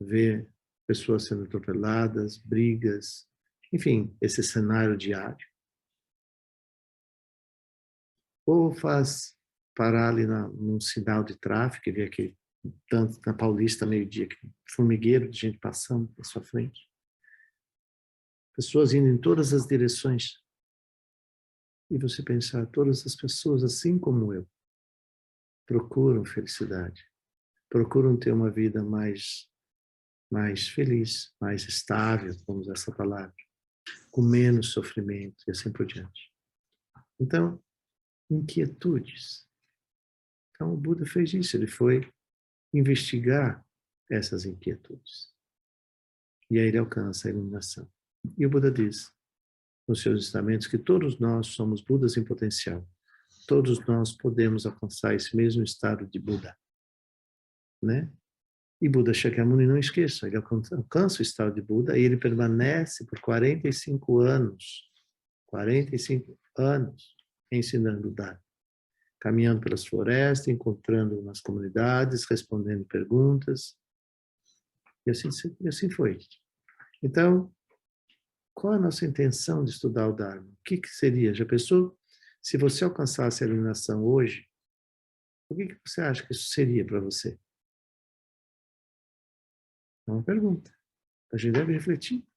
vê pessoas sendo atropeladas, brigas, enfim, esse cenário diário. Ou faz parar ali num sinal de tráfego e ver aquele tanto na Paulista, meio-dia, formigueiro de gente passando na sua frente. Pessoas indo em todas as direções. E você pensar, todas as pessoas, assim como eu, procuram felicidade, procuram ter uma vida mais feliz, mais estável, vamos usar essa palavra, com menos sofrimento e assim por diante. Então, inquietudes. Então, o Buda fez isso, ele foi investigar essas inquietudes. E aí ele alcança a iluminação. E o Buda diz, nos seus ensinamentos que todos nós somos Budas em potencial. Todos nós podemos alcançar esse mesmo estado de Buda, né? E Buda Shakyamuni, não esqueça, ele alcança o estado de Buda e ele permanece por 45 anos, 45 anos, ensinando o Dharma, caminhando pelas florestas, encontrando nas comunidades, respondendo perguntas, e assim foi. Então, qual a nossa intenção de estudar o Dharma? O que seria? Já pensou? Se você alcançasse a iluminação hoje, o que você acha que isso seria para você? É uma pergunta. A gente deve refletir.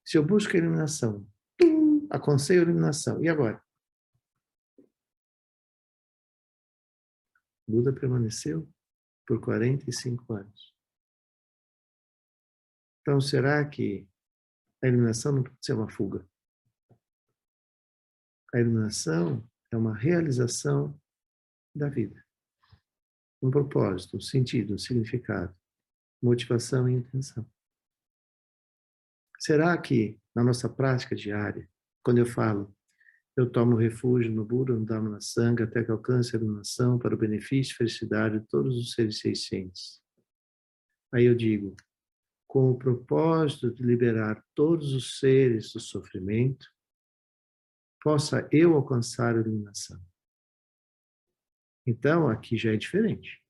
Se eu busco a iluminação, alcancei a iluminação, e agora? Buda permaneceu por 45 anos. Então, será que a iluminação não pode ser uma fuga? A iluminação é uma realização da vida. Um propósito, um sentido, um significado, motivação e intenção. Será que, na nossa prática diária, quando eu falo, eu tomo refúgio no Buda, no Dhamma, na Sangha, até que alcance a iluminação para o benefício e felicidade de todos os seres sencientes. Aí eu digo, com o propósito de liberar todos os seres do sofrimento, possa eu alcançar a iluminação. Então, aqui já é diferente.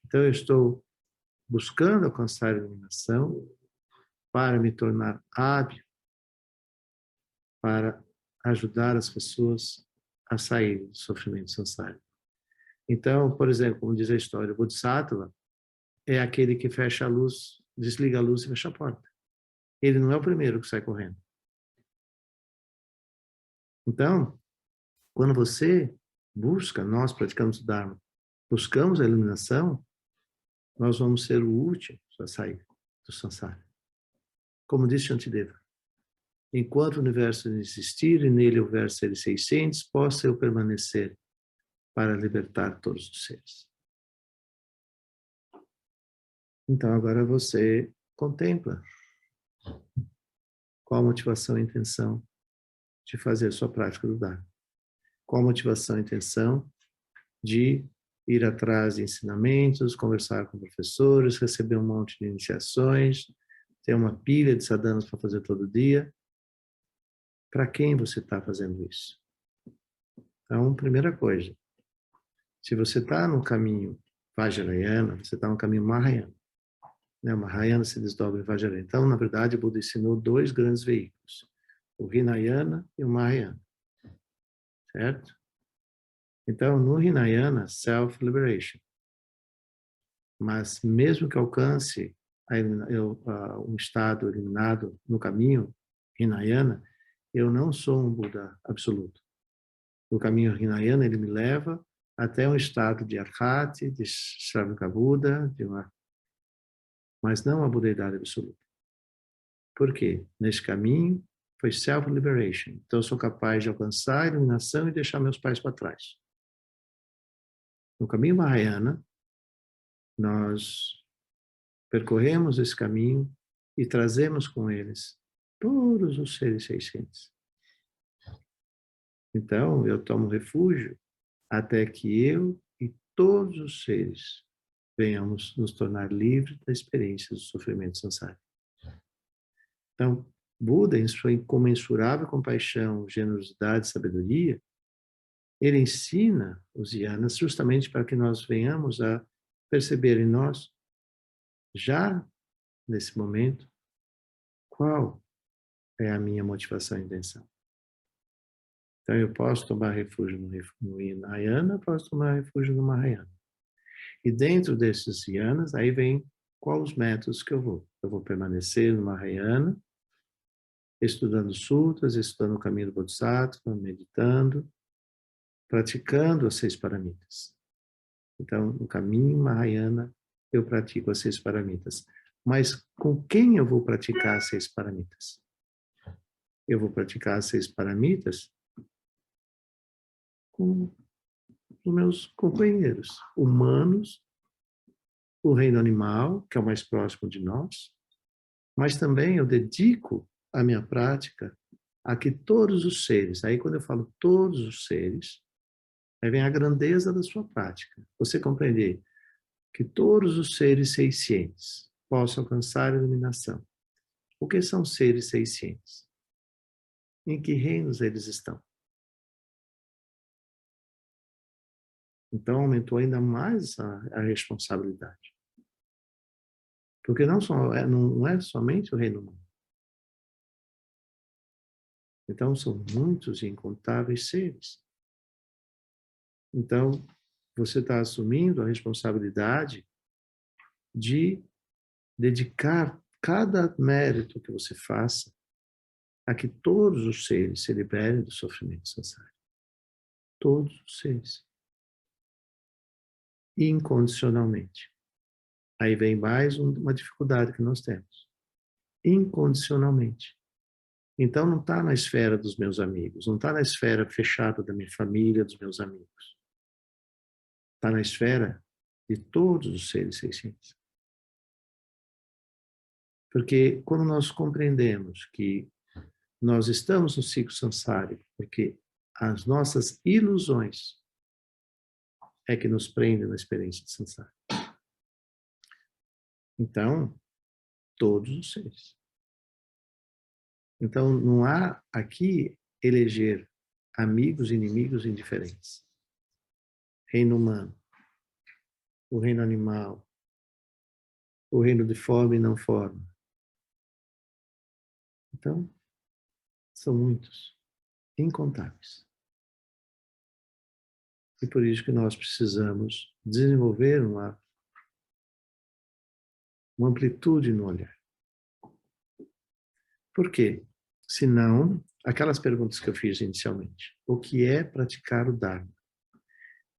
Então, eu estou buscando alcançar a iluminação para me tornar hábil, para ajudar as pessoas a sair do sofrimento sansárico. Então, por exemplo, como diz a história, o Bodhisattva é aquele que fecha a luz, desliga a luz e fecha a porta. Ele não é o primeiro que sai correndo. Então, quando você busca, nós praticamos o Dharma, buscamos a iluminação, nós vamos ser o último a sair do samsara. Como disse Shantideva, enquanto o universo existir e nele houver seres seiscentes, possa eu permanecer para libertar todos os seres. Então agora você contempla qual a motivação e a intenção de fazer a sua prática do Dharma. Qual a motivação e a intenção de ir atrás de ensinamentos, conversar com professores, receber um monte de iniciações, ter uma pilha de sadhanas para fazer todo dia. Para quem você está fazendo isso? Então, primeira coisa, se você está no caminho Vajrayana, você está no caminho Mahayana. Né? O Mahayana se desdobra em Vajrayana. Então, na verdade, o Buda ensinou dois grandes veículos, o Hinayana e o Mahayana. Certo? Então, no Hinayana, self-liberation. Mas mesmo que alcance um estado iluminado no caminho Hinayana, eu não sou um Buda absoluto. O caminho Hinayana, ele me leva até um estado de Arhati, de Shravaka Buda, mas não a Budeidade absoluta. Por quê? Nesse caminho foi self-liberation. Então eu sou capaz de alcançar a iluminação e deixar meus pais para trás. No caminho Mahayana, nós percorremos esse caminho e trazemos com eles todos os seres seiscentes. Então, eu tomo refúgio até que eu e todos os seres venhamos nos tornar livres da experiência do sofrimento sansárico. Então, Buda, em sua incomensurável compaixão, generosidade e sabedoria, ele ensina os yanas justamente para que nós venhamos a perceber em nós, já nesse momento, qual é a minha motivação e intenção. Então, eu posso tomar refúgio no Hinayana, posso tomar refúgio no Mahayana. E dentro desses yanas, aí vem quais os métodos que eu vou. Eu vou permanecer no Mahayana, estudando sutras, estudando o caminho do Bodhisattva, meditando, praticando as 6 paramitas. Então, no caminho Mahayana, eu pratico as 6 paramitas. Mas com quem eu vou praticar as 6 paramitas? Eu vou praticar as 6 paramitas com os meus companheiros humanos, o reino animal, que é o mais próximo de nós, mas também eu dedico a minha prática a que todos os seres, aí quando eu falo todos os seres, aí vem a grandeza da sua prática. Você compreender que todos os seres seiscientes possam alcançar a iluminação. O que são seres seiscientes? Em que reinos eles estão? Então aumentou ainda mais a responsabilidade. Porque não é somente o reino humano. Então são muitos e incontáveis seres. Então você está assumindo a responsabilidade de dedicar cada mérito que você faça a que todos os seres se liberem do sofrimento sansárico. Todos os seres. Incondicionalmente. Aí vem mais uma dificuldade que nós temos. Incondicionalmente. Então não está na esfera dos meus amigos, não está na esfera fechada da minha família, dos meus amigos. Está na esfera de todos os seres seiscientes. Porque quando nós compreendemos que nós estamos no ciclo sansárico, porque as nossas ilusões é que nos prendem na experiência de samsara. Então, todos os seres. Então, não há aqui eleger amigos e inimigos indiferentes. Reino humano, o reino animal, o reino de forma e não forma. Então, são muitos, incontáveis. E por isso que nós precisamos desenvolver uma amplitude no olhar. Por quê? Senão, aquelas perguntas que eu fiz inicialmente. O que é praticar o Dharma?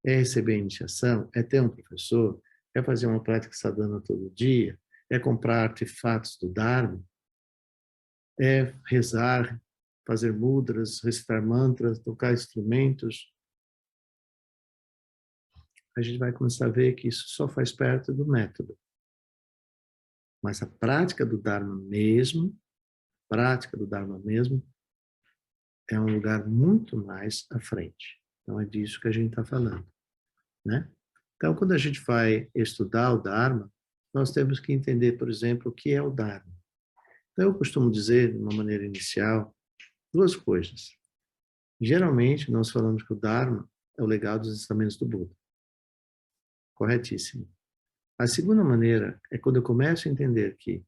É receber iniciação? É ter um professor? É fazer uma prática sadhana todo dia? É comprar artefatos do Dharma? É rezar, fazer mudras, recitar mantras, tocar instrumentos? A gente vai começar a ver que isso só faz parte do método. Mas a prática do Dharma mesmo, é um lugar muito mais à frente. Então é disso que a gente está falando, né? Então, quando a gente vai estudar o Dharma, nós temos que entender, por exemplo, o que é o Dharma. Então, eu costumo dizer, de uma maneira inicial, duas coisas. Geralmente, nós falamos que o Dharma é o legado dos ensinamentos do Buda. Corretíssimo. A segunda maneira é quando eu começo a entender que,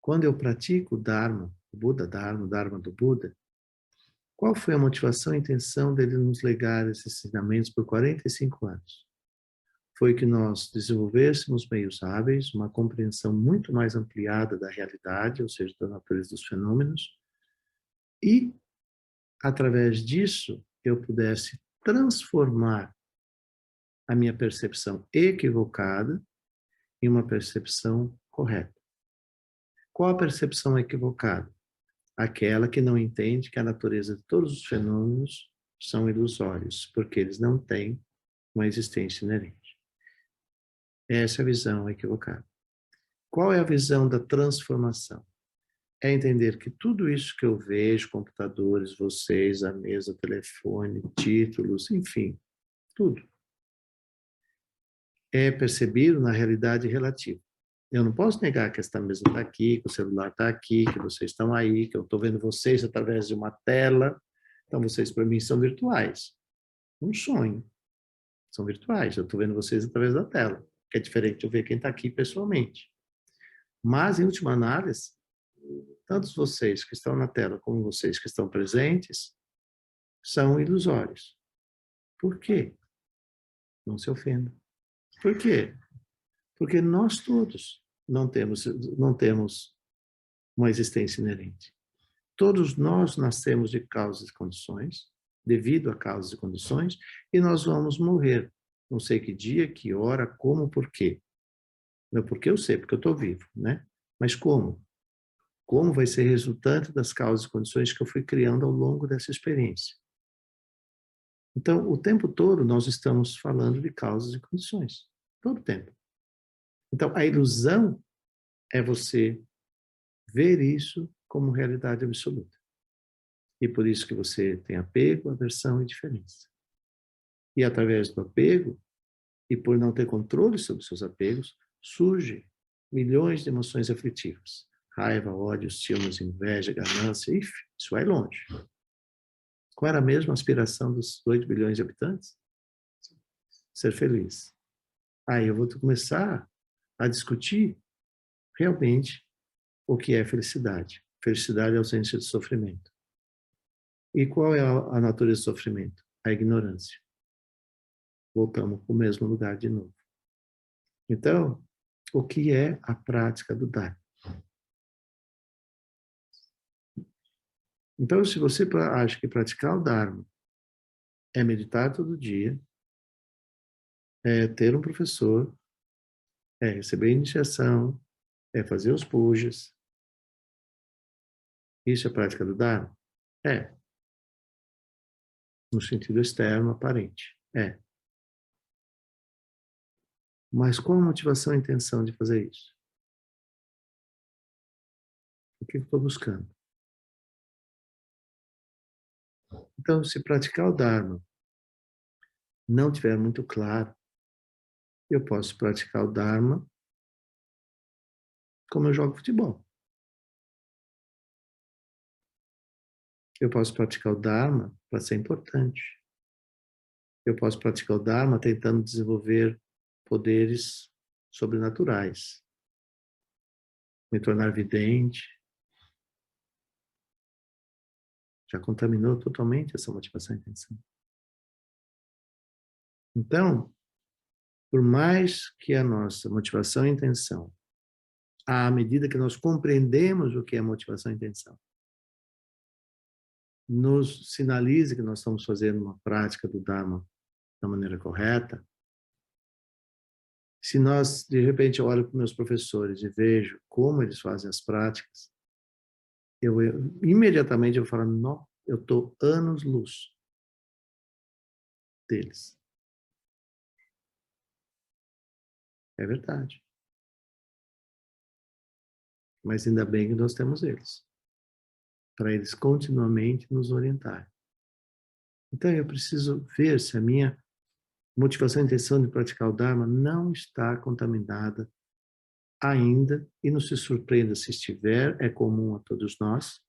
quando eu pratico o Dharma, o Buda Dharma, o Dharma do Buda, qual foi a motivação e intenção dele nos legar esses ensinamentos por 45 anos? Foi que nós desenvolvêssemos meios hábeis, uma compreensão muito mais ampliada da realidade, ou seja, da natureza dos fenômenos, e, através disso, eu pudesse transformar a minha percepção equivocada em uma percepção correta. Qual a percepção equivocada? Aquela que não entende que a natureza de todos os fenômenos são ilusórios, porque eles não têm uma existência inerente. Essa é a visão equivocada. Qual é a visão da transformação? É entender que tudo isso que eu vejo, computadores, vocês, a mesa, o telefone, títulos, enfim, tudo, é percebido na realidade relativa. Eu não posso negar que esta mesa está aqui, que o celular está aqui, que vocês estão aí, que eu estou vendo vocês através de uma tela. Então, vocês, para mim, são virtuais. Um sonho. São virtuais. Eu estou vendo vocês através da tela, que é diferente de eu ver quem está aqui pessoalmente. Mas, em última análise, tanto vocês que estão na tela como vocês que estão presentes são ilusórios. Por quê? Não se ofenda. Por quê? Porque nós todos não temos uma existência inerente. Todos nós nascemos de causas e condições, devido a causas e condições, e nós vamos morrer. Não sei que dia, que hora, como, por quê. Não, porque eu sei, porque eu estou vivo, né? Mas como? Como vai ser resultante das causas e condições que eu fui criando ao longo dessa experiência. Então, o tempo todo nós estamos falando de causas e condições. Todo o tempo. Então, a ilusão é você ver isso como realidade absoluta. E por isso que você tem apego, aversão e diferença. E através do apego, e por não ter controle sobre seus apegos, surgem milhões de emoções aflitivas. Raiva, ódio, ciúmes, inveja, ganância, isso vai longe. Qual era a mesma aspiração dos 8 bilhões de habitantes? Ser feliz. Aí eu vou começar a discutir realmente o que é felicidade. Felicidade é ausência de sofrimento. E qual é a natureza do sofrimento? A ignorância. Voltamos para o mesmo lugar de novo. Então, o que é a prática do Dharma? Então, se você acha que praticar o Dharma é meditar todo dia, é ter um professor, é receber iniciação, é fazer os pujas, isso é prática do Dharma? É. No sentido externo, aparente. É. Mas qual a motivação e a intenção de fazer isso? O que eu estou buscando? Então, se praticar o Dharma não tiver muito claro, eu posso praticar o Dharma como eu jogo futebol. Eu posso praticar o Dharma para ser importante. Eu posso praticar o Dharma tentando desenvolver poderes sobrenaturais. Me tornar vidente. Já contaminou totalmente essa motivação e intenção. Então, por mais que a nossa motivação e intenção, à medida que nós compreendemos o que é motivação e intenção, nos sinalize que nós estamos fazendo uma prática do Dharma da maneira correta, se nós, de repente, eu olho para meus professores e vejo como eles fazem as práticas, eu imediatamente eu falo, não, eu estou anos-luz deles. É verdade. Mas ainda bem que nós temos eles, para eles continuamente nos orientarem. Então, eu preciso ver se a minha motivação e intenção de praticar o Dharma não está contaminada ainda, e não se surpreenda se estiver, é comum a todos nós,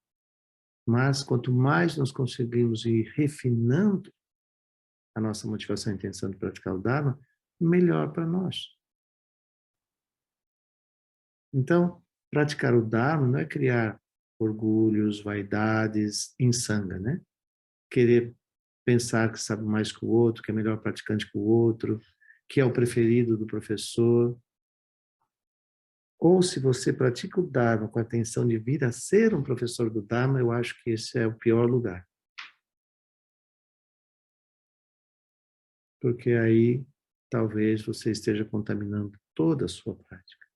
mas quanto mais nós conseguimos ir refinando a nossa motivação e intenção de praticar o Dharma, melhor para nós. Então, praticar o Dharma não é criar orgulhos, vaidades, insanga, né? Querer pensar que sabe mais que o outro, que é melhor praticante que o outro, que é o preferido do professor. Ou se você pratica o Dharma com a intenção de vir a ser um professor do Dharma, eu acho que esse é o pior lugar. Porque aí talvez você esteja contaminando toda a sua prática.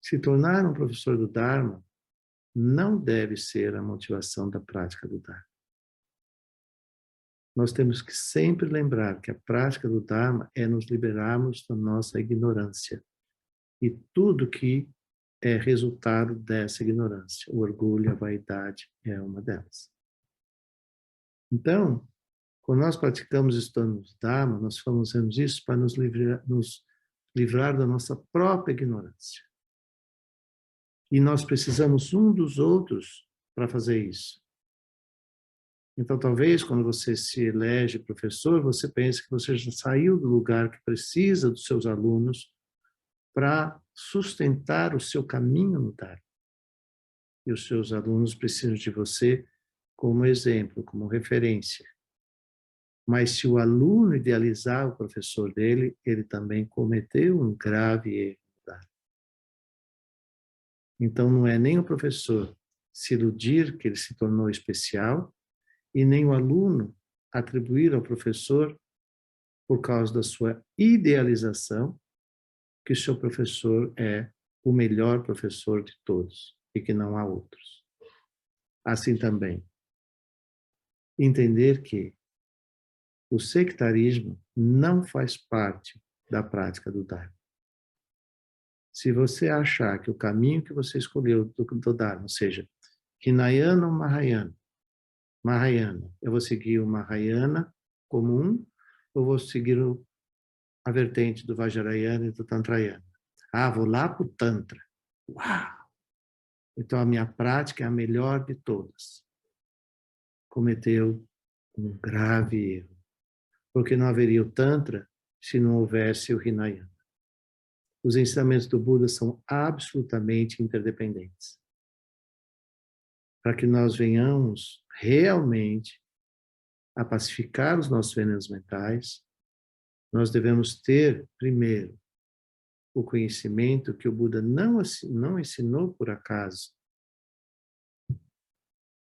Se tornar um professor do Dharma não deve ser a motivação da prática do Dharma. Nós temos que sempre lembrar que a prática do Dharma é nos liberarmos da nossa ignorância. E tudo que é resultado dessa ignorância. O orgulho, a vaidade é uma delas. Então, quando nós praticamos estudamos Dharma, nós fazemos isso para nos livrar da nossa própria ignorância. E nós precisamos um dos outros para fazer isso. Então, talvez, quando você se elege professor, você pense que você já saiu do lugar que precisa dos seus alunos para sustentar o seu caminho no Dharma. E os seus alunos precisam de você como exemplo, como referência. Mas se o aluno idealizar o professor dele, ele também cometeu um grave erro. Então, não é nem o professor se iludir que ele se tornou especial, e nem o aluno atribuir ao professor, por causa da sua idealização, que o seu professor é o melhor professor de todos e que não há outros. Assim também, entender que o sectarismo não faz parte da prática do Dharma. Se você achar que o caminho que você escolheu do Dharma, ou seja, Hinayana ou Mahayana, Mahayana. Eu vou seguir o Mahayana comum, ou vou seguir a vertente do Vajrayana e do Tantrayana? Ah, vou lá para o Tantra. Uau! Então a minha prática é a melhor de todas. Cometeu um grave erro, porque não haveria o Tantra se não houvesse o Hinayana. Os ensinamentos do Buda são absolutamente interdependentes. Para que nós venhamos realmente a pacificar os nossos venenos mentais, nós devemos ter, primeiro, o conhecimento que o Buda não ensinou por acaso,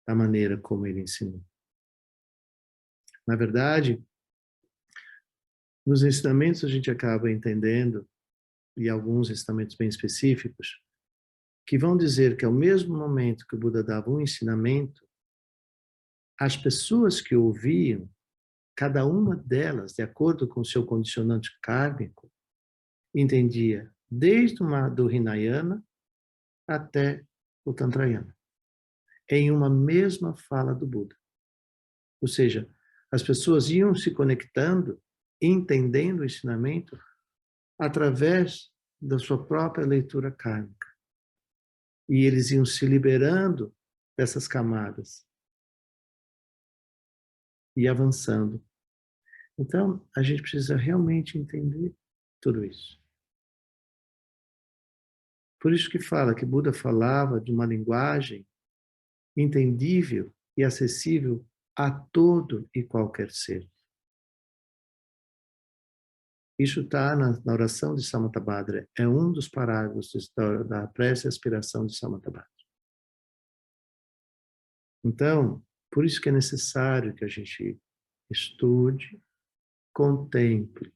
da maneira como ele ensinou. Na verdade, nos ensinamentos a gente acaba entendendo, e alguns ensinamentos bem específicos, que vão dizer que ao mesmo momento que o Buda dava um ensinamento, as pessoas que ouviam, cada uma delas, de acordo com o seu condicionante kármico, entendia desde do Hinayana até o Tantrayana, em uma mesma fala do Buda. Ou seja, as pessoas iam se conectando, entendendo o ensinamento através da sua própria leitura kármica. E eles iam se liberando dessas camadas e avançando. Então, a gente precisa realmente entender tudo isso. Por isso que fala que Buda falava de uma linguagem entendível e acessível a todo e qualquer ser. Isso está na oração de Samantabhadra. É um dos parágrafos da prece e aspiração de Samantabhadra. Então, por isso que é necessário que a gente estude, contemple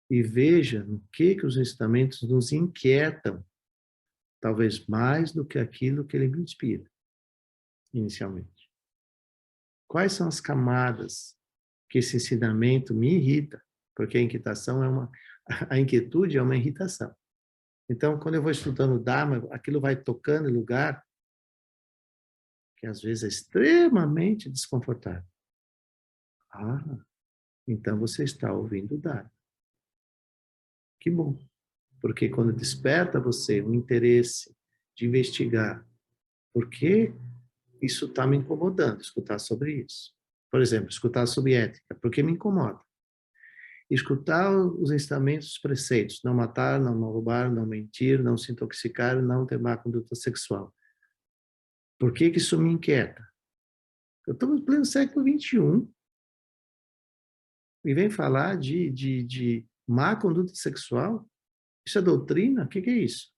e veja no que os ensinamentos nos inquietam, talvez mais do que aquilo que ele me inspira, inicialmente. Quais são as camadas que esse ensinamento me irrita? Porque a inquietação a inquietude é uma irritação. Então, quando eu vou estudando o Dharma, aquilo vai tocando em lugar que às vezes é extremamente desconfortável. Ah, então você está ouvindo o Dharma. Que bom. Porque quando desperta você um interesse de investigar por que isso está me incomodando, escutar sobre isso. Por exemplo, escutar sobre ética, porque me incomoda. Escutar os ensinamentos, os preceitos, não matar, não roubar, não mentir, não se intoxicar, não ter má conduta sexual. Por que isso me inquieta? Eu estou no pleno século XXI e vem falar de má conduta sexual? Isso é doutrina? O que é isso?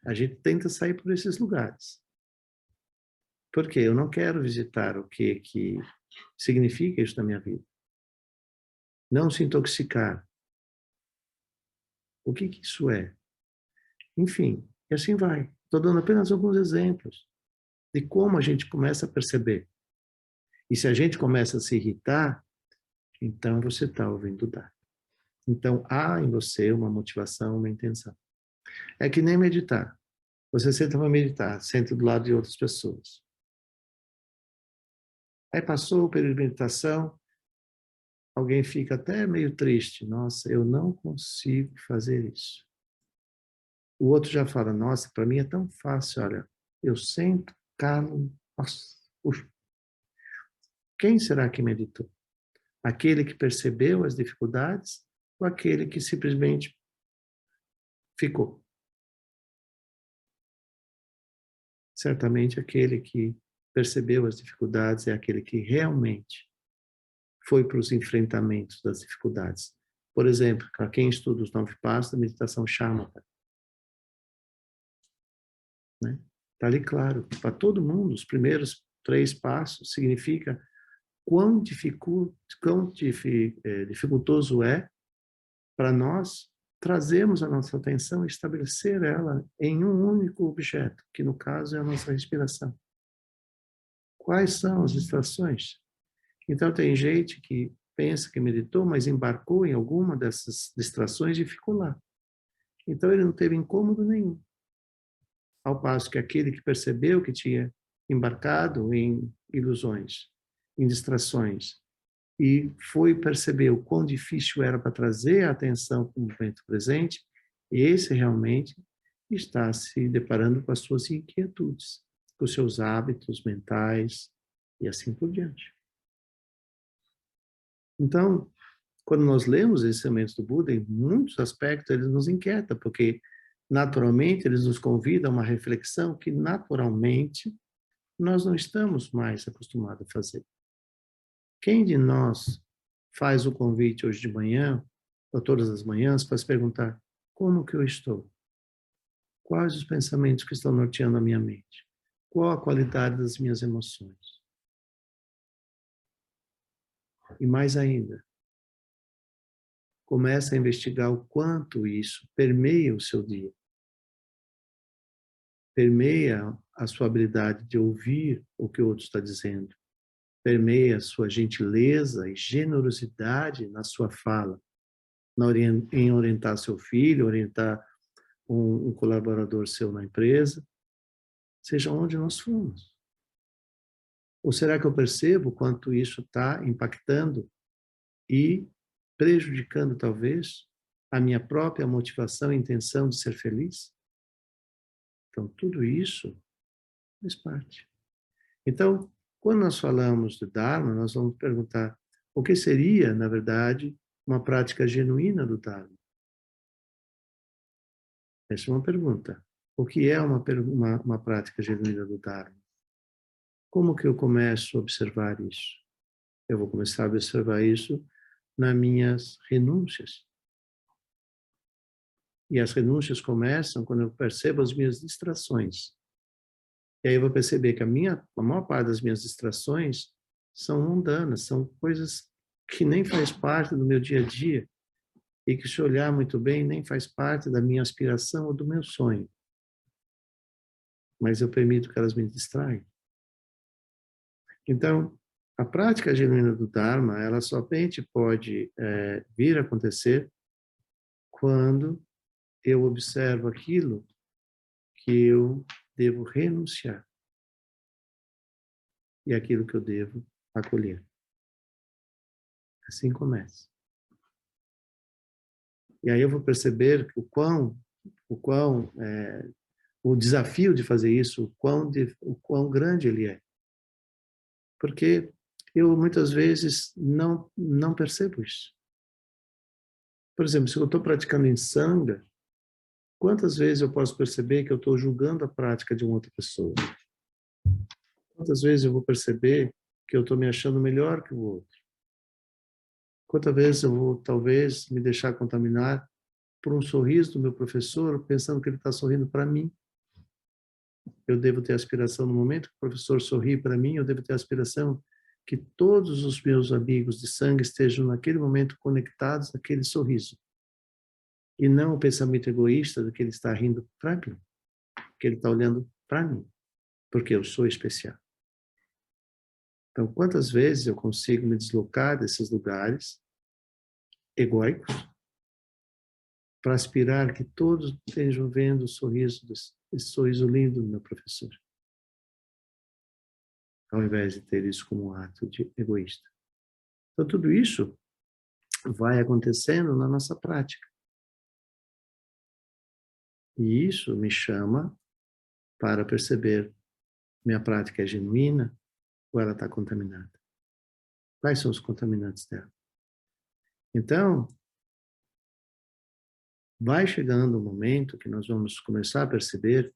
A gente tenta sair por esses lugares. Porque eu não quero visitar o que significa isso na minha vida. Não se intoxicar. O que isso é? Enfim, e assim vai. Estou dando apenas alguns exemplos de como a gente começa a perceber. E se a gente começa a se irritar, então você está ouvindo dar. Então há em você uma motivação, uma intenção. É que nem meditar. Você senta para meditar, senta do lado de outras pessoas. Aí passou o período de meditação, alguém fica até meio triste. Nossa, eu não consigo fazer isso. O outro já fala, nossa, para mim é tão fácil, olha, eu sento, calo, nossa, ufa. Quem será que meditou? Aquele que percebeu as dificuldades ou aquele que simplesmente ficou? Certamente aquele que percebeu as dificuldades é aquele que realmente foi para os enfrentamentos das dificuldades. Por exemplo, para quem estuda os 9 passos da meditação shamatha, né? Está ali claro, para todo mundo, os primeiros 3 passos significa quão dificultoso é para nós trazermos a nossa atenção e estabelecer ela em um único objeto, que no caso é a nossa respiração. Quais são as distrações? Então tem gente que pensa que meditou, mas embarcou em alguma dessas distrações e ficou lá. Então ele não teve incômodo nenhum. Ao passo que aquele que percebeu que tinha embarcado em ilusões em distrações e foi perceber o quão difícil era para trazer a atenção para o momento presente, esse realmente está se deparando com as suas inquietudes, com os seus hábitos mentais e assim por diante. Então, quando nós lemos os ensinamentos do Buda, em muitos aspectos eles nos inquietam, porque naturalmente eles nos convidam a uma reflexão que naturalmente nós não estamos mais acostumados a fazer. Quem de nós faz o convite hoje de manhã, ou todas as manhãs, para se perguntar como que eu estou? Quais os pensamentos que estão norteando a minha mente? Qual a qualidade das minhas emoções? E mais ainda, comece a investigar o quanto isso permeia o seu dia. Permeia a sua habilidade de ouvir o que o outro está dizendo. Permeia a sua gentileza e generosidade na sua fala, em orientar seu filho, orientar um colaborador seu na empresa, seja onde nós formos. Ou será que eu percebo quanto isso está impactando e prejudicando, talvez, a minha própria motivação e intenção de ser feliz? Então, tudo isso faz parte. Então, quando nós falamos do Dharma, nós vamos perguntar o que seria, na verdade, uma prática genuína do Dharma? Essa é uma pergunta. O que é uma prática genuína do Dharma? Como que eu começo a observar isso? Eu vou começar a observar isso nas minhas renúncias. E as renúncias começam quando eu percebo as minhas distrações. E aí eu vou perceber que a maior parte das minhas distrações são mundanas, são coisas que nem faz parte do meu dia a dia e que, se olhar muito bem, nem faz parte da minha aspiração ou do meu sonho. Mas eu permito que elas me distraem. Então, a prática genuína do Dharma, ela somente pode vir a acontecer quando eu observo aquilo que eu devo renunciar e aquilo que eu devo acolher. Assim começa. E aí eu vou perceber o desafio de fazer isso, o quão grande ele é. Porque eu muitas vezes não percebo isso. Por exemplo, se eu estou praticando em Sangha, quantas vezes eu posso perceber que eu estou julgando a prática de uma outra pessoa? Quantas vezes eu vou perceber que eu estou me achando melhor que o outro? Quantas vezes eu vou, talvez, me deixar contaminar por um sorriso do meu professor, pensando que ele está sorrindo para mim? Eu devo ter aspiração no momento que o professor sorri para mim, eu devo ter aspiração que todos os meus amigos de sangue estejam naquele momento conectados naquele sorriso. E não o pensamento egoísta de que ele está rindo para mim, que ele está olhando para mim, porque eu sou especial. Então, quantas vezes eu consigo me deslocar desses lugares egóicos para aspirar que todos estejam vendo o sorriso, esse sorriso lindo do meu professor, ao invés de ter isso como um ato de egoísta. Então, tudo isso vai acontecendo na nossa prática. E isso me chama para perceber minha prática é genuína ou ela está contaminada. Quais são os contaminantes dela? Então, vai chegando um momento que nós vamos começar a perceber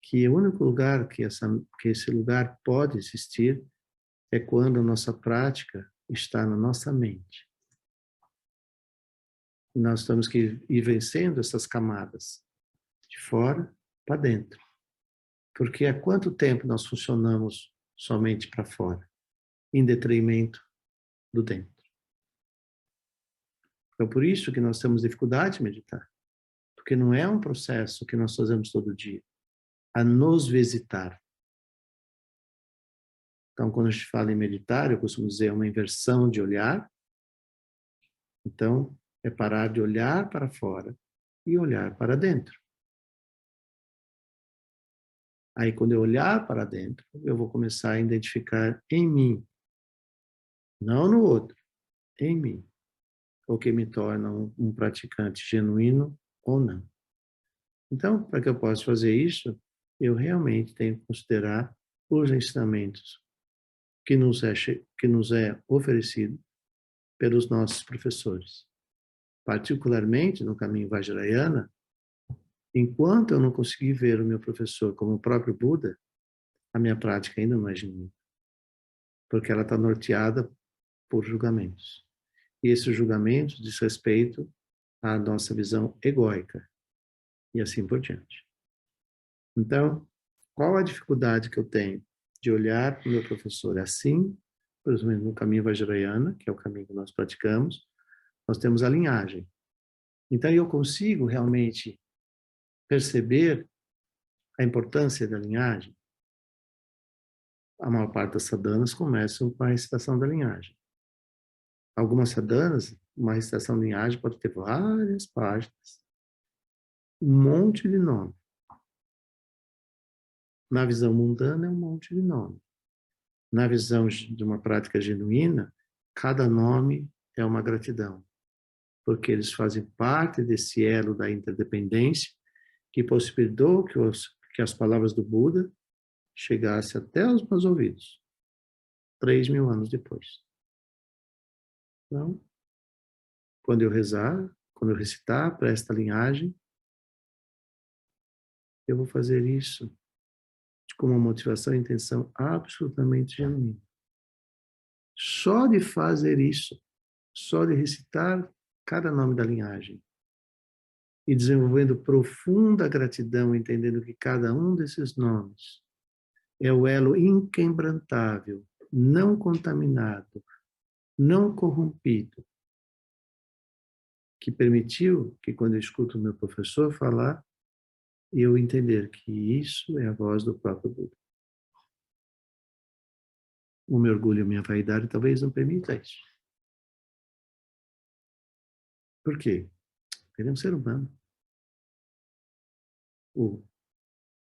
que o único lugar que esse lugar pode existir é quando a nossa prática está na nossa mente. E nós temos que ir vencendo essas camadas, de fora para dentro. Porque há quanto tempo nós funcionamos somente para fora, em detrimento do dentro? Então, por isso que nós temos dificuldade de meditar. Porque não é um processo que nós fazemos todo dia. A nos visitar. Então, quando a gente fala em meditar, eu costumo dizer é uma inversão de olhar. Então, é parar de olhar para fora e olhar para dentro. Aí, quando eu olhar para dentro, eu vou começar a identificar em mim, não no outro, em mim, o que me torna um praticante genuíno ou não. Então, para que eu possa fazer isso, eu realmente tenho que considerar os ensinamentos que nos é oferecido pelos nossos professores. Particularmente no caminho Vajrayana, enquanto eu não conseguir ver o meu professor como o próprio Buda, a minha prática ainda não é genuína, porque ela está norteada por julgamentos. E esses julgamentos diz respeito à nossa visão egóica, e assim por diante. Então, qual a dificuldade que eu tenho de olhar para o meu professor assim, por exemplo, no caminho Vajrayana, que é o caminho que nós praticamos, nós temos a linhagem. Então, eu consigo realmente perceber a importância da linhagem. A maior parte das sadhanas começam com a recitação da linhagem. Algumas sadhanas, uma recitação da linhagem pode ter várias páginas, um monte de nome. Na visão mundana, é um monte de nome. Na visão de uma prática genuína, cada nome é uma gratidão, porque eles fazem parte desse elo da interdependência que possibilitou que as palavras do Buda chegassem até os meus ouvidos, 3.000 anos depois. Então, quando eu rezar, quando eu recitar para esta linhagem, eu vou fazer isso com uma motivação e intenção absolutamente genuína. Só de fazer isso, só de recitar cada nome da linhagem e desenvolvendo profunda gratidão, entendendo que cada um desses nomes é o elo inquebrantável, não contaminado, não corrompido, que permitiu que quando eu escuto o meu professor falar, eu entender que isso é a voz do próprio Buda. O meu orgulho e a minha vaidade talvez não permita isso. Por quê? Ele é um ser humano.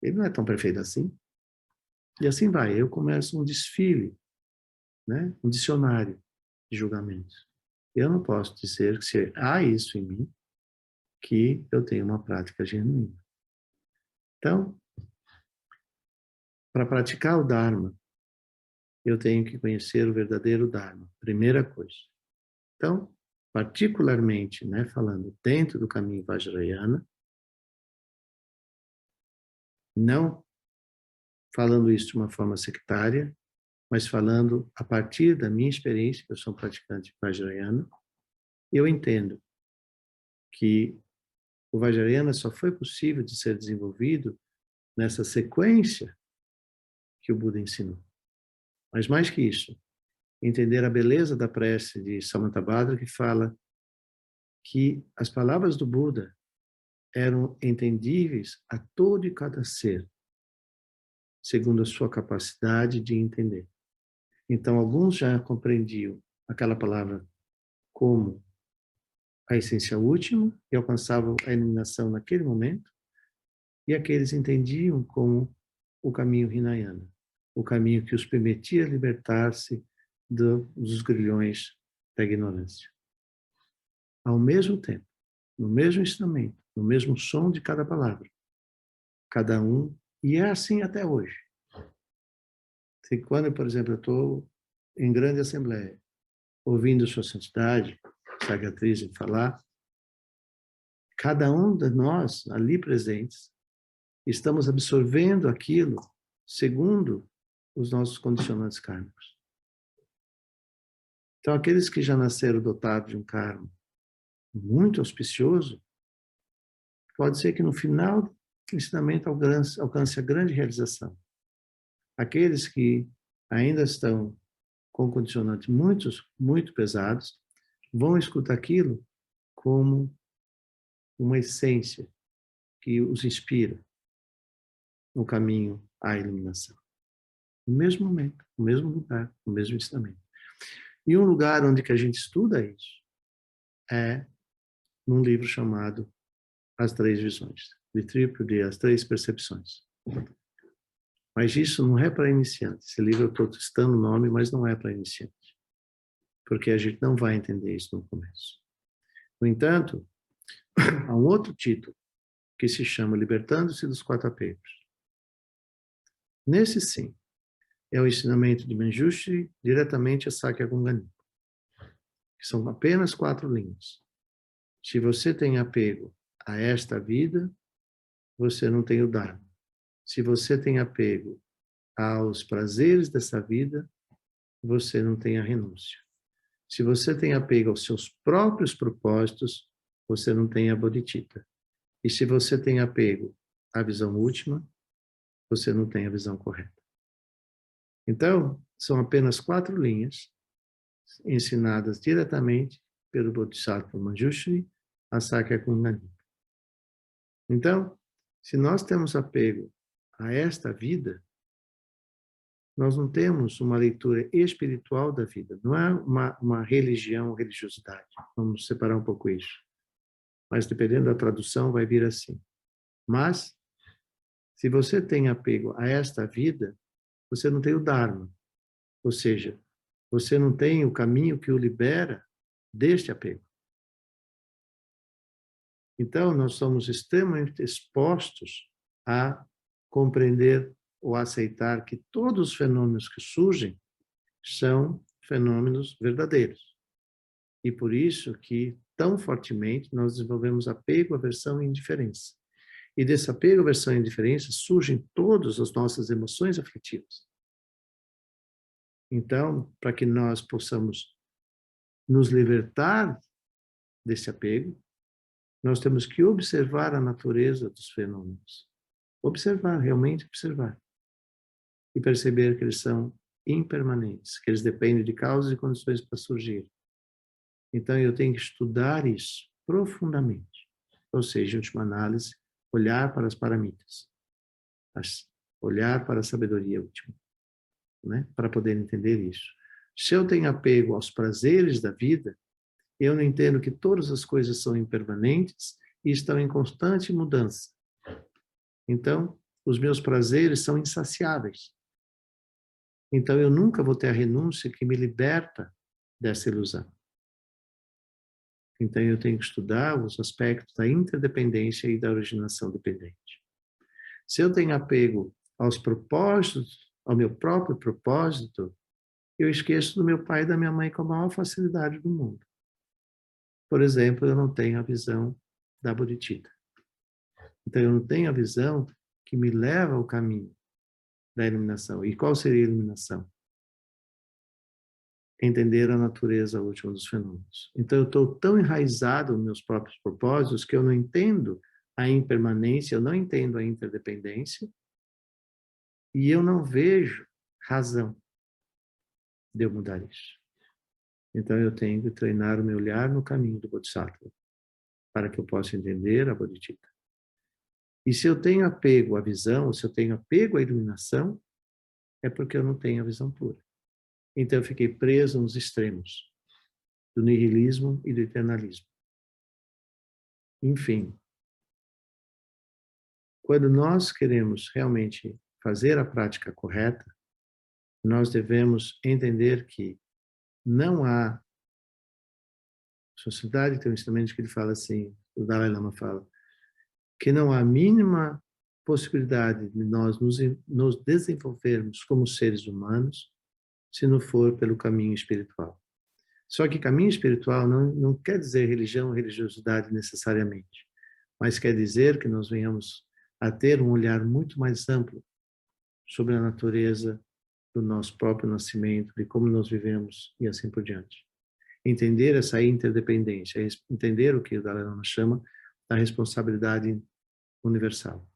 Ele não é tão perfeito assim. E assim vai. Eu começo um desfile, né? Um dicionário de julgamentos. Eu não posso dizer que se há isso em mim, que eu tenho uma prática genuína. Então, para praticar o Dharma, eu tenho que conhecer o verdadeiro Dharma, primeira coisa. Então, particularmente, né, falando dentro do caminho Vajrayana, não falando isso de uma forma sectária, mas falando a partir da minha experiência, que eu sou um praticante Vajrayana, eu entendo que o Vajrayana só foi possível de ser desenvolvido nessa sequência que o Buda ensinou. Mas mais que isso, entender a beleza da prece de Samantabhadra, que fala que as palavras do Buda eram entendíveis a todo e cada ser, segundo a sua capacidade de entender. Então, alguns já compreendiam aquela palavra como a essência última e alcançavam a iluminação naquele momento, e aqueles entendiam como o caminho Hinayana, o caminho que os permitia libertar-se dos grilhões da ignorância. Ao mesmo tempo, no mesmo instrumento, no mesmo som de cada palavra, cada um, e é assim até hoje. Se quando, por exemplo, eu estou em grande assembleia, ouvindo Sua Santidade, Sagyatriz falar, cada um de nós ali presentes estamos absorvendo aquilo segundo os nossos condicionantes kármicos. Então, aqueles que já nasceram dotados de um karma muito auspicioso, pode ser que no final do ensinamento alcance a grande realização. Aqueles que ainda estão com condicionantes muito pesados, vão escutar aquilo como uma essência que os inspira no caminho à iluminação. No mesmo momento, no mesmo lugar, no mesmo ensinamento. E um lugar onde que a gente estuda isso é num livro chamado As Três Visões, de As Três Percepções. Mas isso não é para iniciante. Esse livro eu estou testando o nome, mas não é para iniciante. Porque a gente não vai entender isso no começo. No entanto, há um outro título que se chama Libertando-se dos Quatro Apegos. Nesse sim, é o ensinamento de Manjushri diretamente a Sakya Gunga, que são apenas 4 linhas. Se você tem apego a esta vida, você não tem o Dharma. Se você tem apego aos prazeres dessa vida, você não tem a renúncia. Se você tem apego aos seus próprios propósitos, você não tem a bodhicitta. E se você tem apego à visão última, você não tem a visão correta. Então, são apenas 4 linhas ensinadas diretamente pelo Bodhisattva Manjushri a Sakya Gunga. Então, se nós temos apego a esta vida, nós não temos uma leitura espiritual da vida. Não é uma religião, religiosidade. Vamos separar um pouco isso. Mas, dependendo da tradução, vai vir assim. Mas, se você tem apego a esta vida, você não tem o Dharma. Ou seja, você não tem o caminho que o libera deste apego. Então, nós somos extremamente expostos a compreender ou aceitar que todos os fenômenos que surgem são fenômenos verdadeiros. E por isso que, tão fortemente, nós desenvolvemos apego, aversão e indiferença. E desse apego, aversão e indiferença surgem todas as nossas emoções afetivas. Então, para que nós possamos nos libertar desse apego, nós temos que observar a natureza dos fenômenos. Observar, realmente observar. E perceber que eles são impermanentes, que eles dependem de causas e condições para surgir. Então, eu tenho que estudar isso profundamente. Ou seja, em última análise, olhar para as paramitas. Olhar para a sabedoria última. Né? Para poder entender isso. Se eu tenho apego aos prazeres da vida, eu não entendo que todas as coisas são impermanentes e estão em constante mudança. Então, os meus prazeres são insaciáveis. Então, eu nunca vou ter a renúncia que me liberta dessa ilusão. Então, eu tenho que estudar os aspectos da interdependência e da originação dependente. Se eu tenho apego aos propósitos, ao meu próprio propósito, eu esqueço do meu pai e da minha mãe com a maior facilidade do mundo. Por exemplo, eu não tenho a visão da bodhicitta. Então, eu não tenho a visão que me leva ao caminho da iluminação. E qual seria a iluminação? Entender a natureza última dos fenômenos. Então, eu estou tão enraizado nos meus próprios propósitos que eu não entendo a impermanência, eu não entendo a interdependência e eu não vejo razão de eu mudar isso. Então, eu tenho que treinar o meu olhar no caminho do Bodhisattva para que eu possa entender a bodhicitta. E se eu tenho apego à visão, ou se eu tenho apego à iluminação, é porque eu não tenho a visão pura. Então eu fiquei preso nos extremos do nihilismo e do eternalismo. Enfim, quando nós queremos realmente fazer a prática correta, nós devemos entender que não há... A sociedade tem um ensinamento que ele fala assim, o Dalai Lama fala, que não há a mínima possibilidade de nós nos desenvolvermos como seres humanos se não for pelo caminho espiritual. Só que caminho espiritual não quer dizer religião ou religiosidade necessariamente, mas quer dizer que nós venhamos a ter um olhar muito mais amplo sobre a natureza do nosso próprio nascimento, de como nós vivemos e assim por diante. Entender essa interdependência, entender o que o Dalai Lama chama da responsabilidade universal.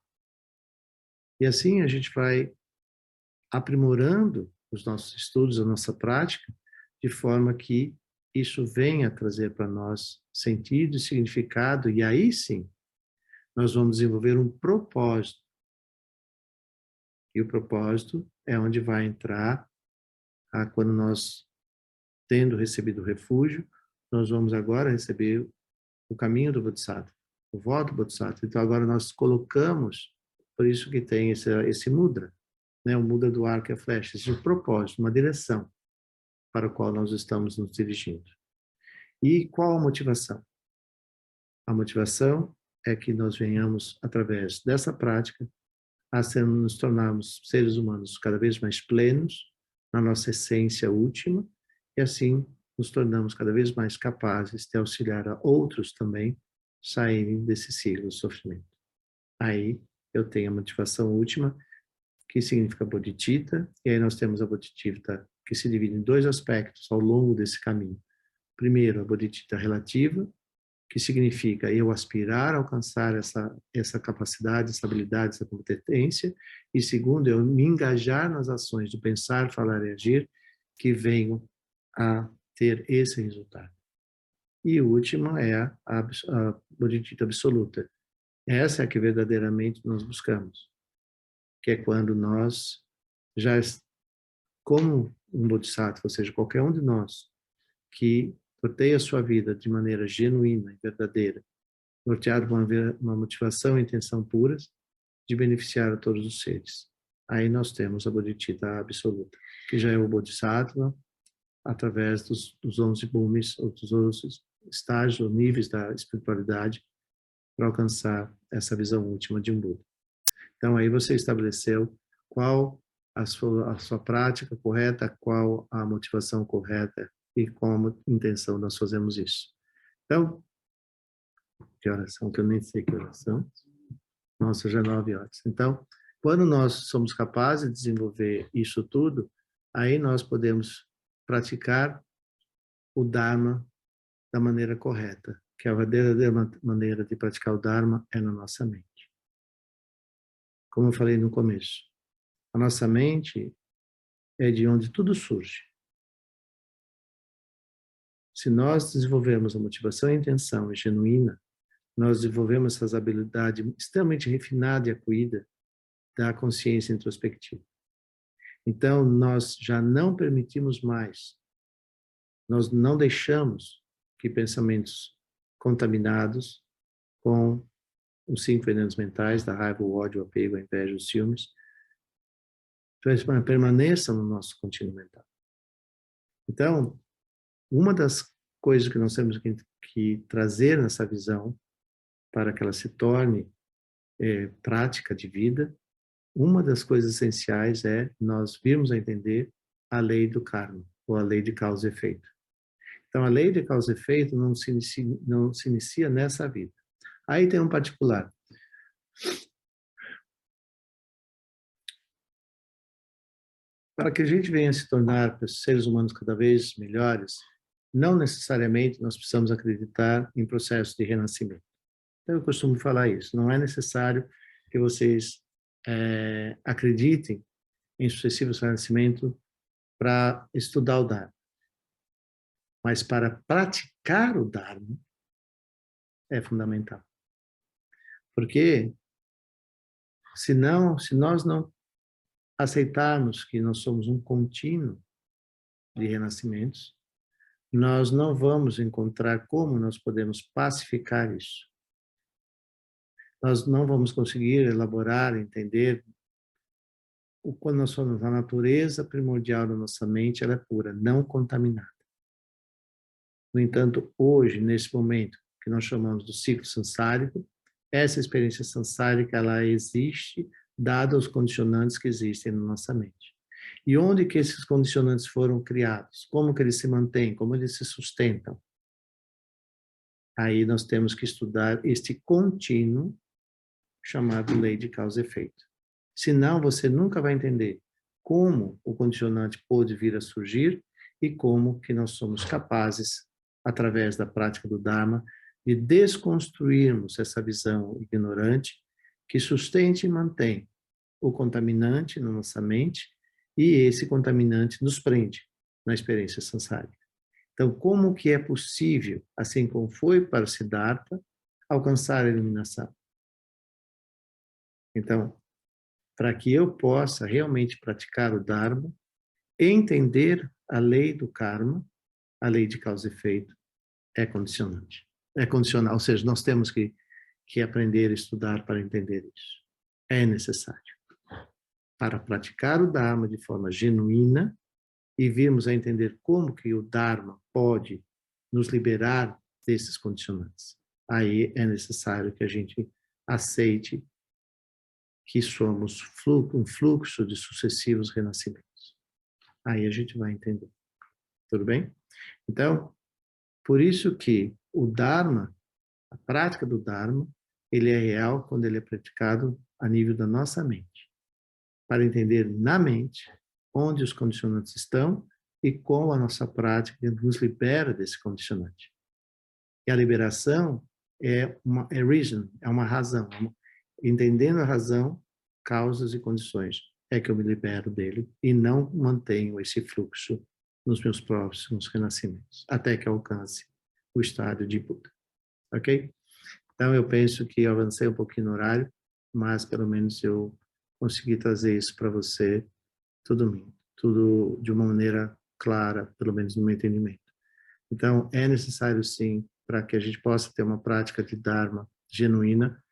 E assim a gente vai aprimorando os nossos estudos, a nossa prática, de forma que isso venha trazer para nós sentido e significado, e aí sim, nós vamos desenvolver um propósito. E o propósito é onde vai entrar, quando nós, tendo recebido o refúgio, nós vamos agora receber o caminho do Bodhisattva, o voto do Bodhisattva. Então agora nós colocamos, por isso que tem esse mudra, né? O muda do arco e a flecha. Existe um propósito, uma direção para a qual nós estamos nos dirigindo. E qual a motivação? A motivação é que nós venhamos, através dessa prática, nos tornarmos seres humanos cada vez mais plenos na nossa essência última, e assim nos tornamos cada vez mais capazes de auxiliar a outros também saírem desse ciclo de sofrimento. Aí eu tenho a motivação última, que significa bodhicitta, e aí nós temos a bodhicitta que se divide em dois aspectos ao longo desse caminho. Primeiro, a bodhicitta relativa, que significa eu aspirar a alcançar essa capacidade, essa habilidade, essa competência, e segundo, eu me engajar nas ações do pensar, falar e agir, que venham a ter esse resultado. E o último é a bodhicitta absoluta. Essa é a que verdadeiramente nós buscamos, que é quando nós já, como um bodhisattva, ou seja, qualquer um de nós, que norteia a sua vida de maneira genuína e verdadeira, norteado por uma motivação e intenção puras, de beneficiar a todos os seres. Aí nós temos a bodhicitta absoluta, que já é o bodhisattva, através dos 11 bhumis, ou dos 11 estágios ou níveis da espiritualidade, para alcançar essa visão última de um Buda. Então aí você estabeleceu qual a sua prática correta, qual a motivação correta e qual a intenção nós fazemos isso. Então, que horas são? Que eu nem sei que horas são. Nossa, já é 9 horas. Então, quando nós somos capazes de desenvolver isso tudo, aí nós podemos praticar o Dharma da maneira correta, que a verdadeira maneira de praticar o Dharma é na nossa mente. Como eu falei no começo, a nossa mente é de onde tudo surge. Se nós desenvolvermos a motivação e a intenção genuína, nós desenvolvemos essas habilidades extremamente refinadas e acuídas da consciência introspectiva. Então, nós já não permitimos mais, nós não deixamos que pensamentos contaminados com os 5 venenos mentais, da raiva, o ódio, o apego, a inveja, os ciúmes, permaneçam no nosso contínuo mental. Então, uma das coisas que nós temos que trazer nessa visão, para que ela se torne prática de vida, uma das coisas essenciais é nós virmos a entender a lei do karma, ou a lei de causa e efeito. Então, a lei de causa e efeito não se inicia nessa vida. Aí tem um particular. Para que a gente venha se tornar seres humanos cada vez melhores, não necessariamente nós precisamos acreditar em processos de renascimento. Então, eu costumo falar isso. Não é necessário que vocês acreditem em sucessivos renascimentos para estudar o Dharma. Mas para praticar o Dharma é fundamental. Porque se nós não aceitarmos que nós somos um contínuo de renascimentos, nós não vamos encontrar como nós podemos pacificar isso. Nós não vamos conseguir elaborar, entender quando nós somos a natureza primordial da nossa mente, ela é pura, não contaminada. No entanto, hoje, nesse momento que nós chamamos do ciclo sansárico, essa experiência sansárica, ela existe, dado os condicionantes que existem na nossa mente. E onde que esses condicionantes foram criados? Como que eles se mantêm? Como eles se sustentam? Aí nós temos que estudar este contínuo chamado lei de causa e efeito. Senão, você nunca vai entender como o condicionante pode vir a surgir e como que nós somos capazes, através da prática do Dharma, de desconstruirmos essa visão ignorante que sustenta e mantém o contaminante na nossa mente e esse contaminante nos prende na experiência sansárica. Então, como que é possível, assim como foi para o Siddhartha, alcançar a iluminação? Então, para que eu possa realmente praticar o Dharma, entender a lei do karma, a lei de causa e efeito, é condicionante. É condicional, ou seja, nós temos que aprender a estudar para entender isso. É necessário. para praticar o Dharma de forma genuína e virmos a entender como que o Dharma pode nos liberar desses condicionantes. Aí é necessário que a gente aceite que somos um fluxo de sucessivos renascimentos. Aí a gente vai entender. Tudo bem? Então, por isso que o Dharma, a prática do Dharma, ele é real quando ele é praticado a nível da nossa mente. Para entender na mente onde os condicionantes estão e como a nossa prática nos libera desse condicionante. E a liberação é uma reason, é uma razão. Entendendo a razão, causas e condições, é que eu me libero dele e não mantenho esse fluxo nos meus próximos renascimentos, até que alcance o estádio de Buda. Ok? Então, eu penso que eu avancei um pouquinho no horário, mas pelo menos eu consegui trazer isso para você, tudo de uma maneira clara, pelo menos no meu entendimento. Então, é necessário sim, para que a gente possa ter uma prática de Dharma genuína,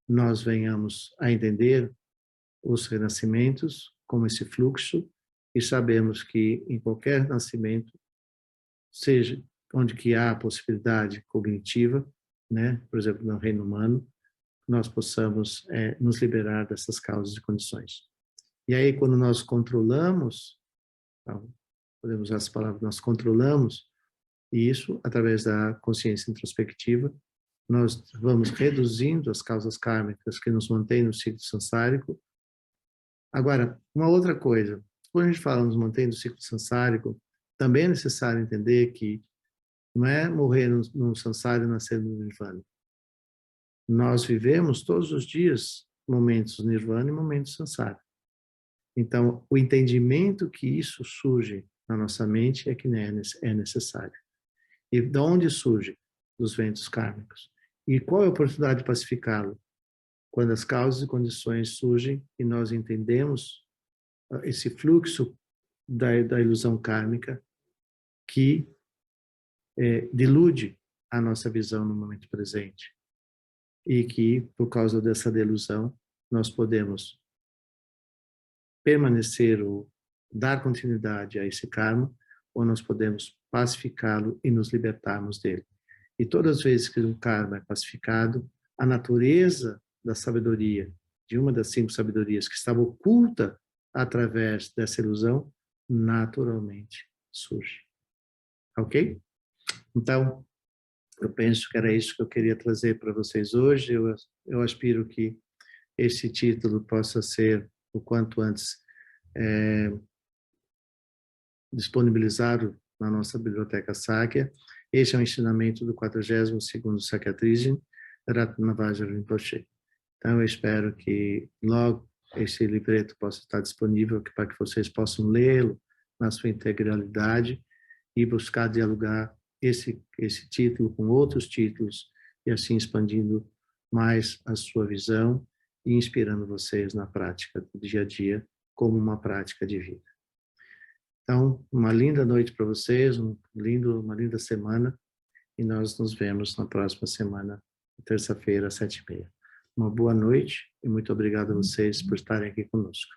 nós venhamos a entender os renascimentos como esse fluxo e sabemos que em qualquer nascimento, seja onde que há a possibilidade cognitiva, né, por exemplo, no reino humano, nós possamos nos liberar dessas causas e condições. E aí, quando nós controlamos, então, podemos usar essa palavra, nós controlamos isso através da consciência introspectiva, nós vamos reduzindo as causas kármicas que nos mantêm no ciclo sansárico. Agora, uma outra coisa, quando a gente fala nos mantém no ciclo sansárico, também é necessário entender que não é morrer no samsara e nascer no nirvana. Nós vivemos todos os dias momentos nirvana e momentos samsara. Então, o entendimento que isso surge na nossa mente é que é necessário. E de onde surge? Dos ventos kármicos. E qual é a oportunidade de pacificá-lo? Quando as causas e condições surgem e nós entendemos esse fluxo da ilusão kármica que delude a nossa visão no momento presente. E que, por causa dessa delusão, nós podemos permanecer ou dar continuidade a esse karma, ou nós podemos pacificá-lo e nos libertarmos dele. E todas as vezes que um karma é pacificado, a natureza da sabedoria, de uma das 5 sabedorias que estava oculta através dessa ilusão, naturalmente surge. Ok? Então, eu penso que era isso que eu queria trazer para vocês hoje. Eu aspiro que esse título possa ser, o quanto antes, disponibilizado na nossa biblioteca Sakya. Este é o ensinamento do 42º Sakya Trijin, Ratnavaja Rinpoche. Então, eu espero que logo esse livreto possa estar disponível para que vocês possam lê-lo na sua integralidade e buscar dialogar esse título com outros títulos e assim expandindo mais a sua visão e inspirando vocês na prática do dia a dia como uma prática de vida. Então, uma linda noite para vocês, uma linda semana e nós nos vemos na próxima semana, terça-feira, às 7h30. Uma boa noite e muito obrigado a vocês por estarem aqui conosco.